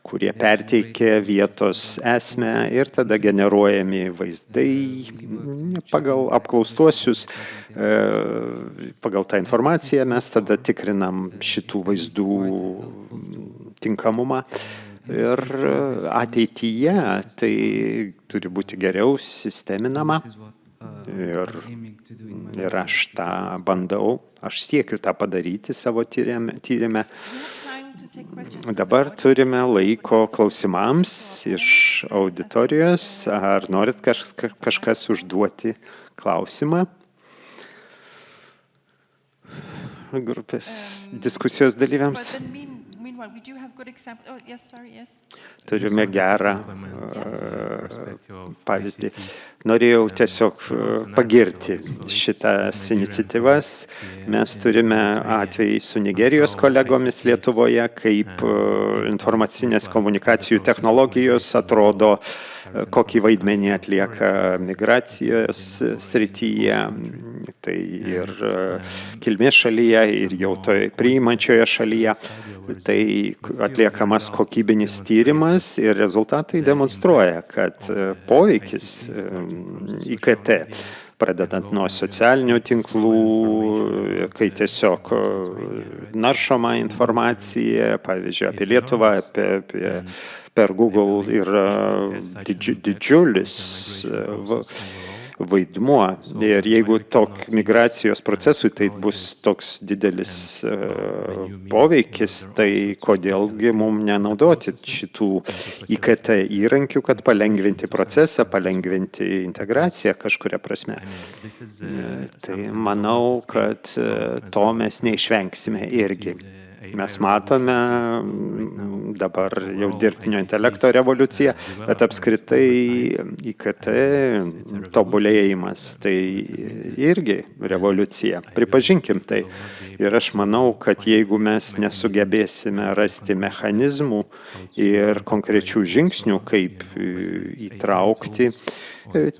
kurie perteikia vietos esmę ir tada generuojami vaizdai pagal apklaustuosius. Pagal tą informaciją mes tada tikrinam šitų vaizdų tinkamumą. Ir ateityje tai turi būti geriau sisteminama. Ir aš tą bandau, aš siekiu tą padaryti savo tyrime. Dabar turime laiko klausimams iš auditorijos. Ar norit kažkas užduoti klausimą? Grupės diskusijos dalyviams. Turime gerą pavyzdį. Norėjau tiesiog pagirti šitas iniciatyvas. Mes turime atvejį su Nigerijos kolegomis Lietuvoje, kaip informacinės komunikacijų technologijos atrodo, kokį vaidmenį atlieka migracijos srityje, tai ir kilmės šalyje, ir jau toje priimančioje šalyje. Tai atliekamas kokybinis tyrimas ir rezultatai demonstruoja, kad poveikis IKT, pradedant nuo socialinių tinklų, kai tiesiog naršoma informacija, pavyzdžiui, apie Lietuvą, per Google yra didžiulis vaidmuo. Ir jeigu migracijos procesui tai bus toks didelis poveikis, tai kodėlgi mums nenaudoti šitų IKT įrankių, kad palengvinti procesą, palengvinti integraciją kažkuria prasme. Tai manau, kad to mes neišvengsime irgi. Mes matome dabar jau dirbtinio intelekto revoliuciją, bet apskritai IKT tobulėjimas tai irgi revoliucija. Pripažinkim tai. Ir aš manau, kad jeigu mes nesugebėsime rasti mechanizmų ir konkrečių žingsnių, kaip įtraukti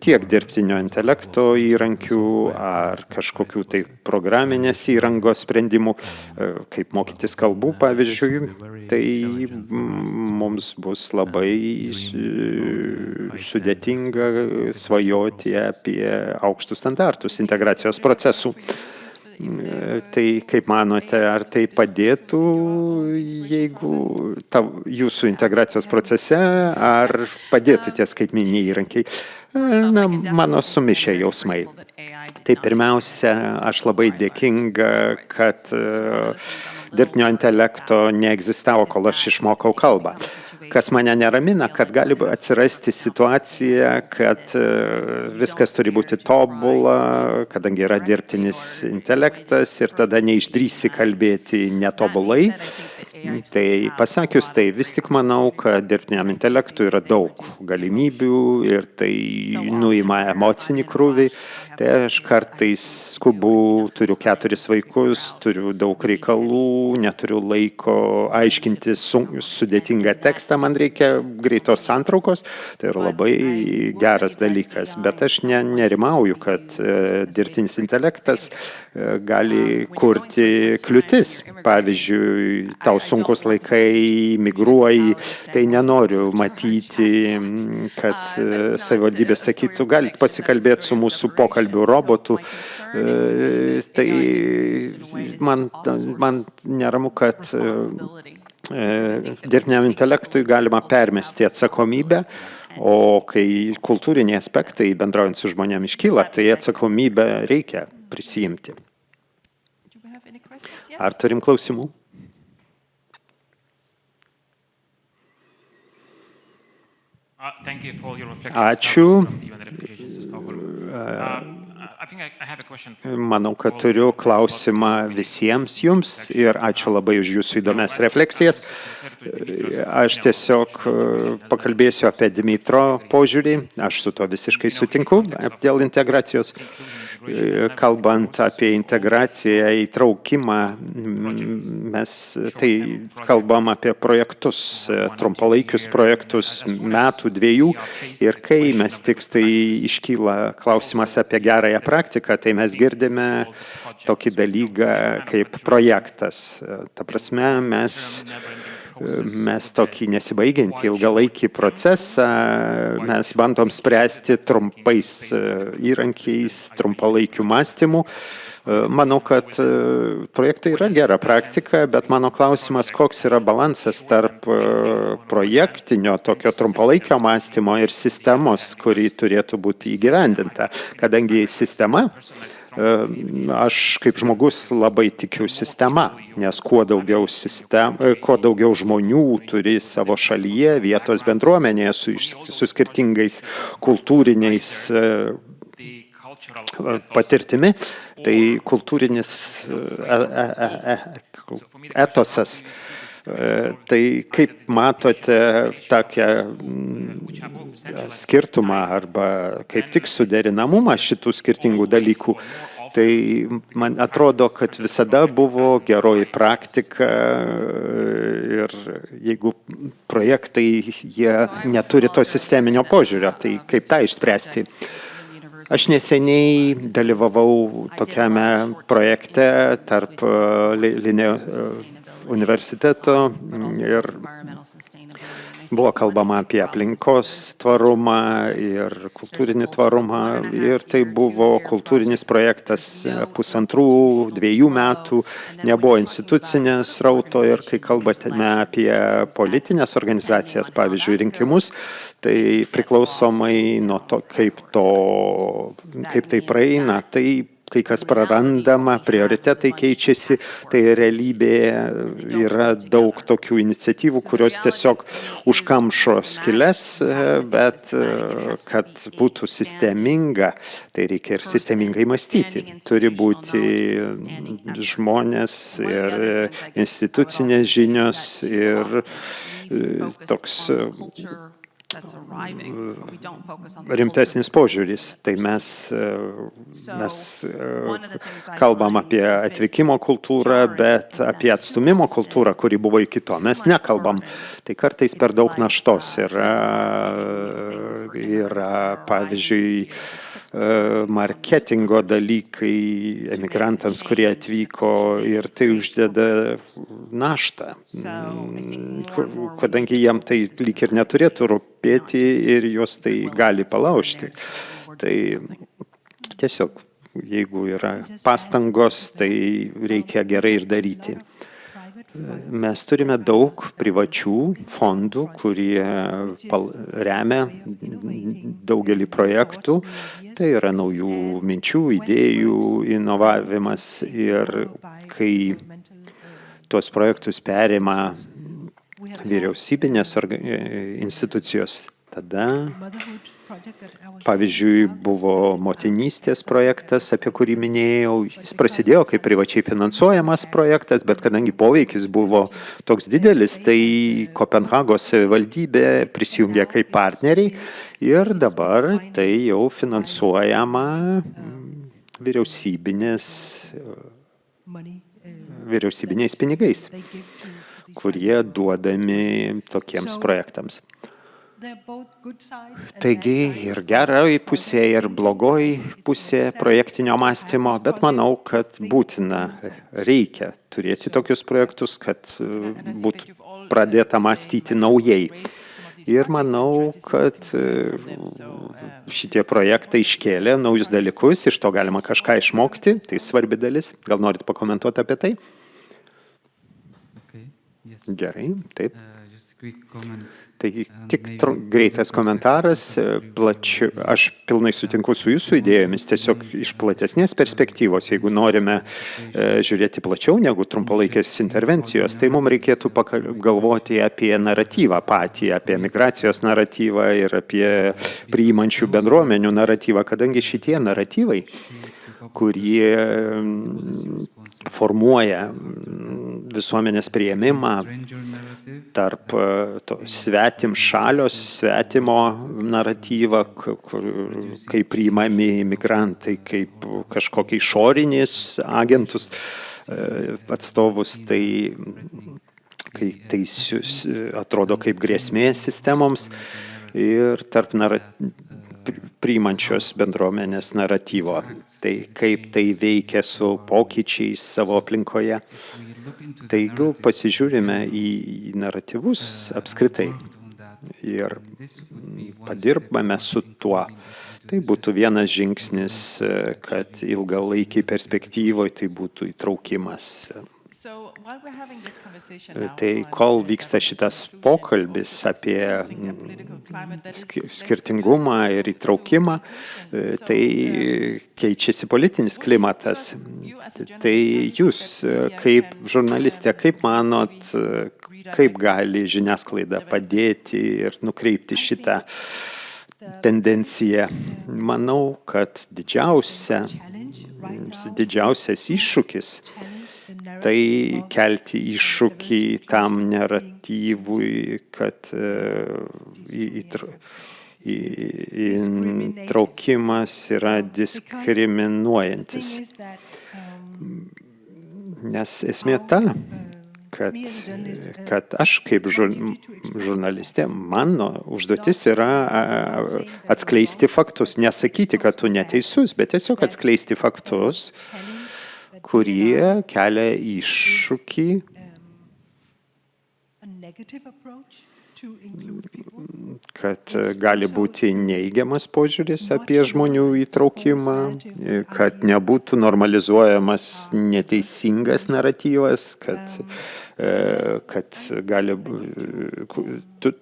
tiek dirbtinio intelekto įrankių ar kažkokių tai programinės įrangos sprendimų, kaip mokytis kalbų, pavyzdžiui, tai mums bus labai sudėtinga svajoti apie aukštus standartus integracijos procesų. Tai kaip manote, ar tai padėtų, jeigu jūsų integracijos procese, ar padėtų tie skaitmeniniai įrankiai? Na, mano sumišę jausmai. Tai pirmiausia, aš labai dėkinga, kad dirbtinio intelekto neegzistavo, kol aš išmokau kalbą. Kas mane neramina, kad gali atsirasti situacija, kad viskas turi būti tobula, kadangi yra dirbtinis intelektas ir tada neišdrįsi kalbėti netobulai. Tai pasakius, tai vis tik manau, kad dirbtiniam intelektui yra daug galimybių ir tai nuima emocinį krūvį. Tai aš kartais skubu, turiu 4 vaikus, turiu daug reikalų, neturiu laiko aiškinti sudėtingą tekstą, man reikia greitos santraukos, tai yra labai geras dalykas, bet aš nerimauju, kad dirbtinis intelektas gali kurti kliūtis. Pavyzdžiui, tau sunkus laikai, migruoji, tai nenoriu matyti, kad savivaldybė sakytų, galite pasikalbėti su mūsų pokalbių robotu. Tai man neramu, kad dirbtiniam intelektui galima permesti atsakomybę, o kai kultūriniai aspektai bendraujant su žmonėmis iškyla, tai atsakomybę reikia prisijimti. Ar turim klausimų? Ačiū. Manau, kad turiu klausimą visiems jums ir ačiū labai už jūsų įdomias refleksijas. Aš tiesiog pakalbėsiu apie Dmitro požiūrį. Aš su to visiškai sutinku dėl integracijos. kalbant apie integraciją, įtraukimą, mes tai kalbam apie projektus, trumpalaikius projektus, metų, 2, ir kai mes tik tai iškyla klausimas apie gerąją praktiką, tai mes girdime tokį dalyką kaip projektas. Ta prasme, mes tokį nesibaigiantį ilgalaikį procesą mes bandom spręsti trumpais įrankiais, trumpalaikių mąstymų. Manau, kad projektai yra gera praktika, bet mano klausimas, koks yra balansas tarp projektinio tokio trumpalaikio mąstymo ir sistemos, kuri turėtų būti įgyvendinta. Kadangi sistema, aš kaip žmogus labai tikiu sistema, nes kuo daugiau žmonių turi savo šalyje, vietos bendruomenėje su skirtingais kultūriniais patirtimi, tai kultūrinis etosas. Tai kaip matote tokią skirtumą arba kaip tik suderinamumą šitų skirtingų dalykų, tai man atrodo, kad visada buvo geroji praktika ir jeigu projektai jie neturi to sisteminio požiūrio, tai kaip tą išspręsti. Aš neseniai dalyvavau tokiame projekte tarp Lineo universiteto ir buvo kalbama apie aplinkos tvarumą ir kultūrinį tvarumą, ir tai buvo kultūrinis projektas 1,5–2 metų, nebuvo institucinės srauto, ir kai kalbame apie politinės organizacijas, pavyzdžiui, rinkimus, tai priklausomai nuo to, kaip tai praeina, tai kai kas prarandama, prioritetai keičiasi, tai realybėje yra daug tokių iniciatyvų, kurios tiesiog užkamšo skyles, bet kad būtų sisteminga, tai reikia ir sistemingai mąstyti. Turi būti žmonės ir institucinės žinios ir toks rimtesnis požiūris. Tai mes kalbam apie atvykimo kultūrą, bet apie atstūmimo kultūrą, kuri buvo iki to, mes nekalbam. Tai kartais per daug naštos yra pavyzdžiui, marketingo dalykai emigrantams, kurie atvyko, ir tai uždeda naštą, kadangi jiem tai lyg ir neturėtų rūpėti ir jos tai gali palaužti. Tai tiesiog, jeigu yra pastangos, tai reikia gerai ir daryti. Mes turime daug privačių fondų, kurie remia daugelį projektų. Tai yra naujų minčių, idėjų, inovavimas, ir kai tuos projektus perima vyriausybinės institucijos, tada, pavyzdžiui, buvo motinystės projektas, apie kurį minėjau. Jis prasidėjo kaip privačiai finansuojamas projektas, bet kadangi poveikis buvo toks didelis, tai Kopenhagos savivaldybė prisijungė kaip partneriai ir dabar tai jau finansuojama vyriausybiniais pinigais, kurie duodami tokiems projektams. Taigi ir geroji pusė, ir blogoji pusė projektinio mąstymo, bet manau, kad būtina, reikia turėti tokius projektus, kad būtų pradėta mąstyti naujai. Ir manau, kad šitie projektai iškėlė naujus dalykus, iš to galima kažką išmokti, tai svarbi dalis. Gal norit pakomentuoti apie tai? Gerai, taip. Tai tik greitas komentaras, aš pilnai sutinku su jūsų idėjomis, tiesiog iš platesnės perspektyvos, jeigu norime žiūrėti plačiau negu trumpalaikės intervencijos, tai mums reikėtų galvoti apie naratyvą patį, apie migracijos naratyvą ir apie priimančių bendruomenių naratyvą, kadangi šitie naratyvai, kurie formuoja visuomenės priėmimą stranger narrative tarp to svetimo naratyvą, kaip priimami imigrantai, kaip kažkokie išoriniais agentus atstovus, tai atrodo kaip grėsmė sistemoms ir tarp priimančios bendruomenės naratyvo. Tai kaip tai veikia su pokyčiais savo aplinkoje. Tai jeigu pasižiūrime į naratyvus apskritai ir padirbame su tuo, tai būtų vienas žingsnis, kad ilgalaikiai perspektyvoje tai būtų įtraukimas. Tai kol vyksta šitas pokalbis apie skirtingumą ir įtraukimą, tai keičiasi politinis klimatas. Tai jūs, kaip žurnalistė, kaip manot, kaip gali žiniasklaida padėti ir nukreipti šitą tendenciją? Manau, kad didžiausias iššūkis tai kelti iššūkį tam naratyvui, kad įtraukimas yra diskriminuojantis. Nes esmė ta, kad aš kaip žurnalistė, mano užduotis yra atskleisti faktus, nesakyti, kad tu neteisus, bet tiesiog atskleisti faktus, kurie kelia iššūkį, kad gali būti neigiamas požiūris apie žmonių įtraukimą, kad nebūtų normalizuojamas neteisingas naratyvas, kad gali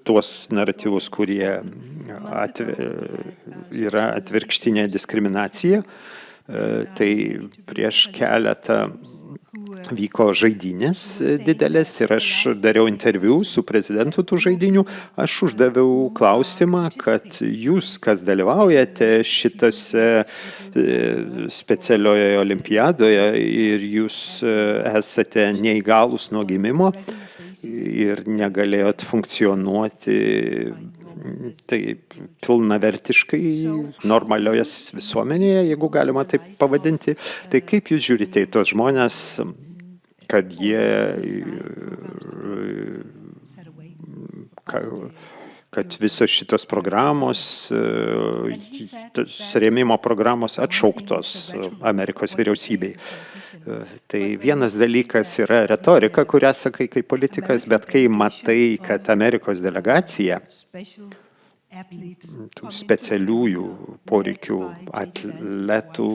tuos naratyvus, kurie yra atvirkštinė diskriminacija. Tai prieš keletą vyko žaidynės didelės ir aš dariau interviu su prezidentu tų žaidynių. Aš uždaviau klausimą, kad jūs, kas dalyvaujate šitose specialioje olimpiadoje ir jūs esate neįgalūs nuo gimimo ir negalėjot funkcionuoti taip pilnavertiškai normalioje visuomenėje, jeigu galima taip pavadinti. Tai kaip jūs žiūrite į tos žmonės, kad visos šitos programos, rėmimo programos atšauktos Amerikos vyriausybei? Tai vienas dalykas yra retorika, kurią sakai kaip politikas, bet kai matai, kad Amerikos delegacija tų specialiųjų poreikių atletų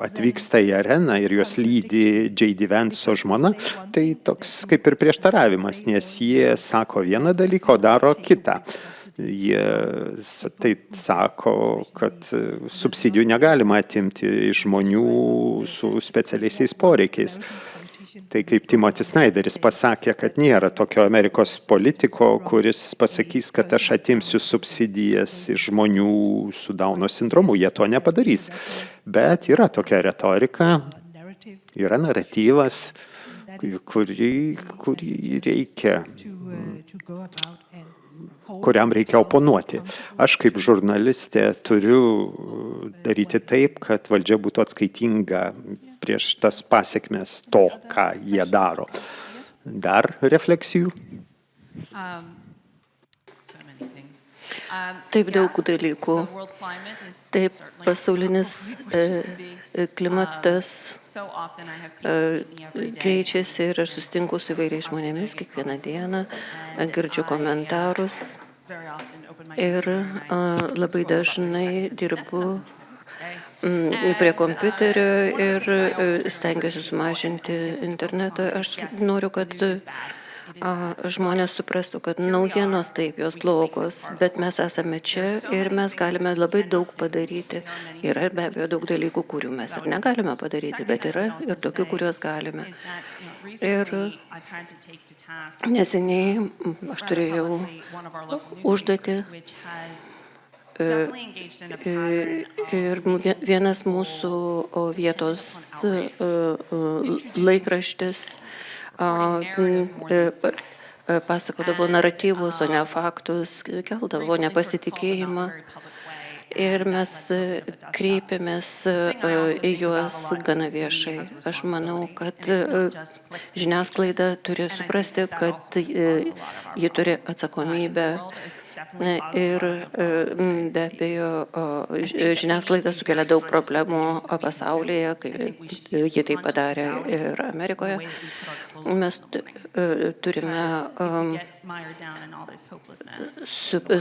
atvyksta į areną ir juos lydi J.D. Vance'o žmona, tai toks kaip ir prieštaravimas, nes jie sako vieną dalyką, o daro kitą. Jie tai sako, kad subsidijų negalima atimti iš žmonių su specialiaisiais poreikiais. Tai kaip Timothy Snyderis pasakė, kad nėra tokio Amerikos politiko, kuris pasakys, kad aš atimsiu subsidijas iš žmonių su Dauno sindromu. Jie to nepadarys. Bet yra tokia retorika, yra naratyvas, kuriam reikia oponuoti. Aš kaip žurnalistė turiu daryti taip, kad valdžia būtų atskaitinga prieš tas pasekmes to, ką jie daro. Dar refleksijų? Taip daug dalykų. Taip, pasaulinis klimatas keičiasi ir aš susitinku su įvairiais žmonėmis kiekvieną dieną, girdžiu komentarus ir labai dažnai dirbu prie kompiuterio ir stengiuosi sumažinti internetą. Aš noriu, kad žmonės suprastų, kad naujienos taip, jos blogos, bet mes esame čia ir mes galime labai daug padaryti. Yra be abejo daug dalykų, kurių mes ir negalime padaryti, bet yra ir tokių, kuriuos galime. Ir neseniai aš turėjau užduotį definitely engaged in a pattern Ir vienas mūsų vietos laikraštis pasakodavo naratyvus, o ne faktus, keldavo nepasitikėjimą. Ir mes kreipėmės į juos gana viešai. Aš manau, kad žiniasklaida turi suprasti, kad ji turi atsakomybę. Ir be abejo, žiniasklaida sukelia daug problemų pasaulyje, kaip ji tai padarė ir Amerikoje. Mes turime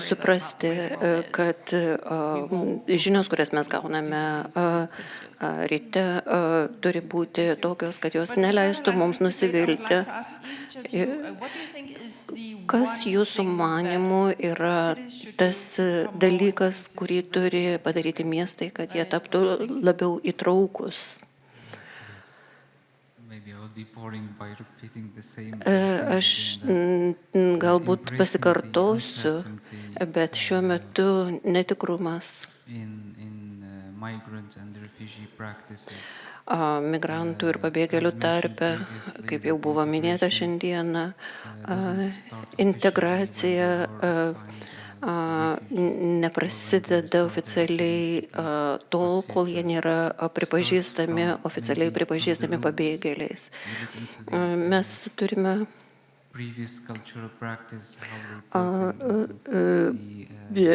suprasti, kad žinios, kurias mes gauname ryte, turi būti tokios, kad jos neleistų mums nusivilti. Kas jūsų manimų yra tas dalykas, kurį turi padaryti miestai, kad jie taptų labiau įtraukus? Aš galbūt pasikartosiu, bet šiuo metu netikrumas migrantų ir pabėgėlių tarpe, kaip jau buvo minėta šiandieną, integracija neprasideda oficialiai tol, kol jie nėra oficialiai pripažįstami pabėgėliais. Mes turime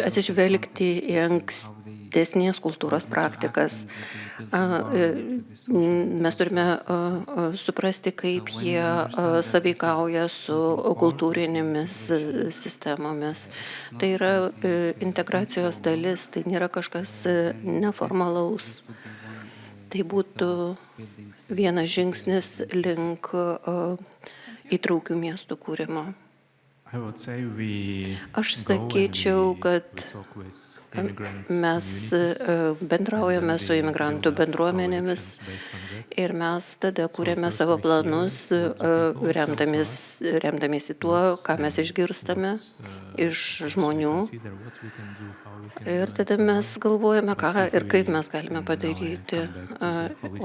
atsižvelgti į ankstesnės kultūros praktikas. Mes turime suprasti, kaip jie sąveikauja su kultūrinėmis sistemomis. Tai yra integracijos dalis, tai nėra kažkas neformalaus. Tai būtų vienas žingsnis link įtraukių miestų kūrimo. Aš sakyčiau, kad mes bendraujame su imigrantų bendruomenėmis ir mes tada kūrėme savo planus, remdamiesi tuo, ką mes išgirstame iš žmonių. Ir tada mes galvojame, ką ir kaip mes galime padaryti.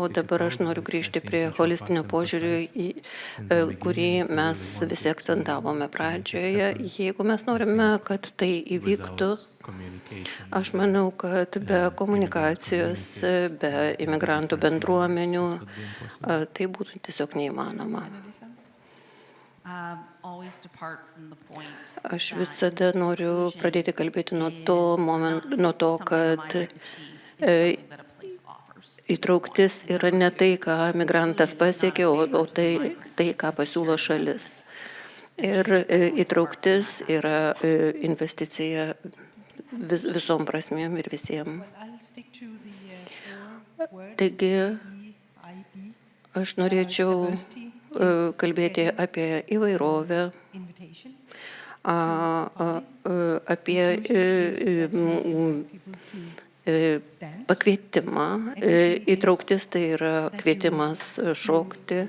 O dabar aš noriu grįžti prie holistinio požiūrio, kurį mes visi akcentavome pradžioje. Jeigu mes norime, kad tai įvyktų, aš manau, kad be komunikacijos, be imigrantų bendruomenių, tai būtų tiesiog neįmanoma. Aš visada noriu pradėti kalbėti nuo to, kad įtrauktis yra ne tai, ką migrantas pasiekė, o tai, ką pasiūlo šalis. Ir įtrauktis yra investicija visom prasmėm ir visiems. Taigi, aš norėčiau kalbėti apie įvairovę, apie pakvietimą. Įtrauktis tai yra kvietimas šokti,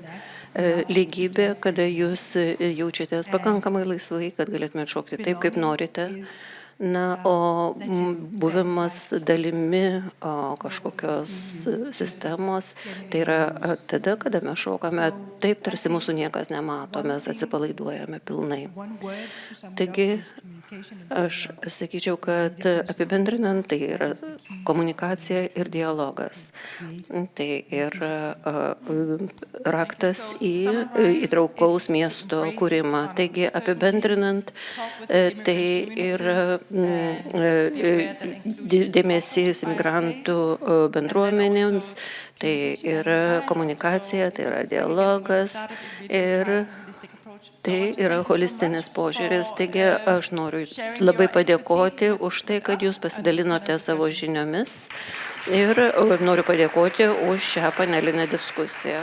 lygybė, kada jūs jaučiatės pakankamai laisvai, kad galėtumėte šokti taip, kaip norite. Na, o buvimas dalimi kažkokios sistemos, tai yra tada, kada mes šokame taip, tarsi mūsų niekas nemato, mes atsipalaiduojame pilnai. Taigi, aš sakyčiau, kad apibendrinant, tai yra komunikacija ir dialogas. Tai yra raktas į įtraukaus miesto kūrimą. Taigi, apibendrinant, tai yra dėmesys imigrantų bendruomenėms, tai yra komunikacija, tai yra dialogas ir tai yra holistinis požiūris. Taigi aš noriu labai padėkoti už tai, kad jūs pasidalinote savo žiniomis ir noriu padėkoti už šią panelinę diskusiją.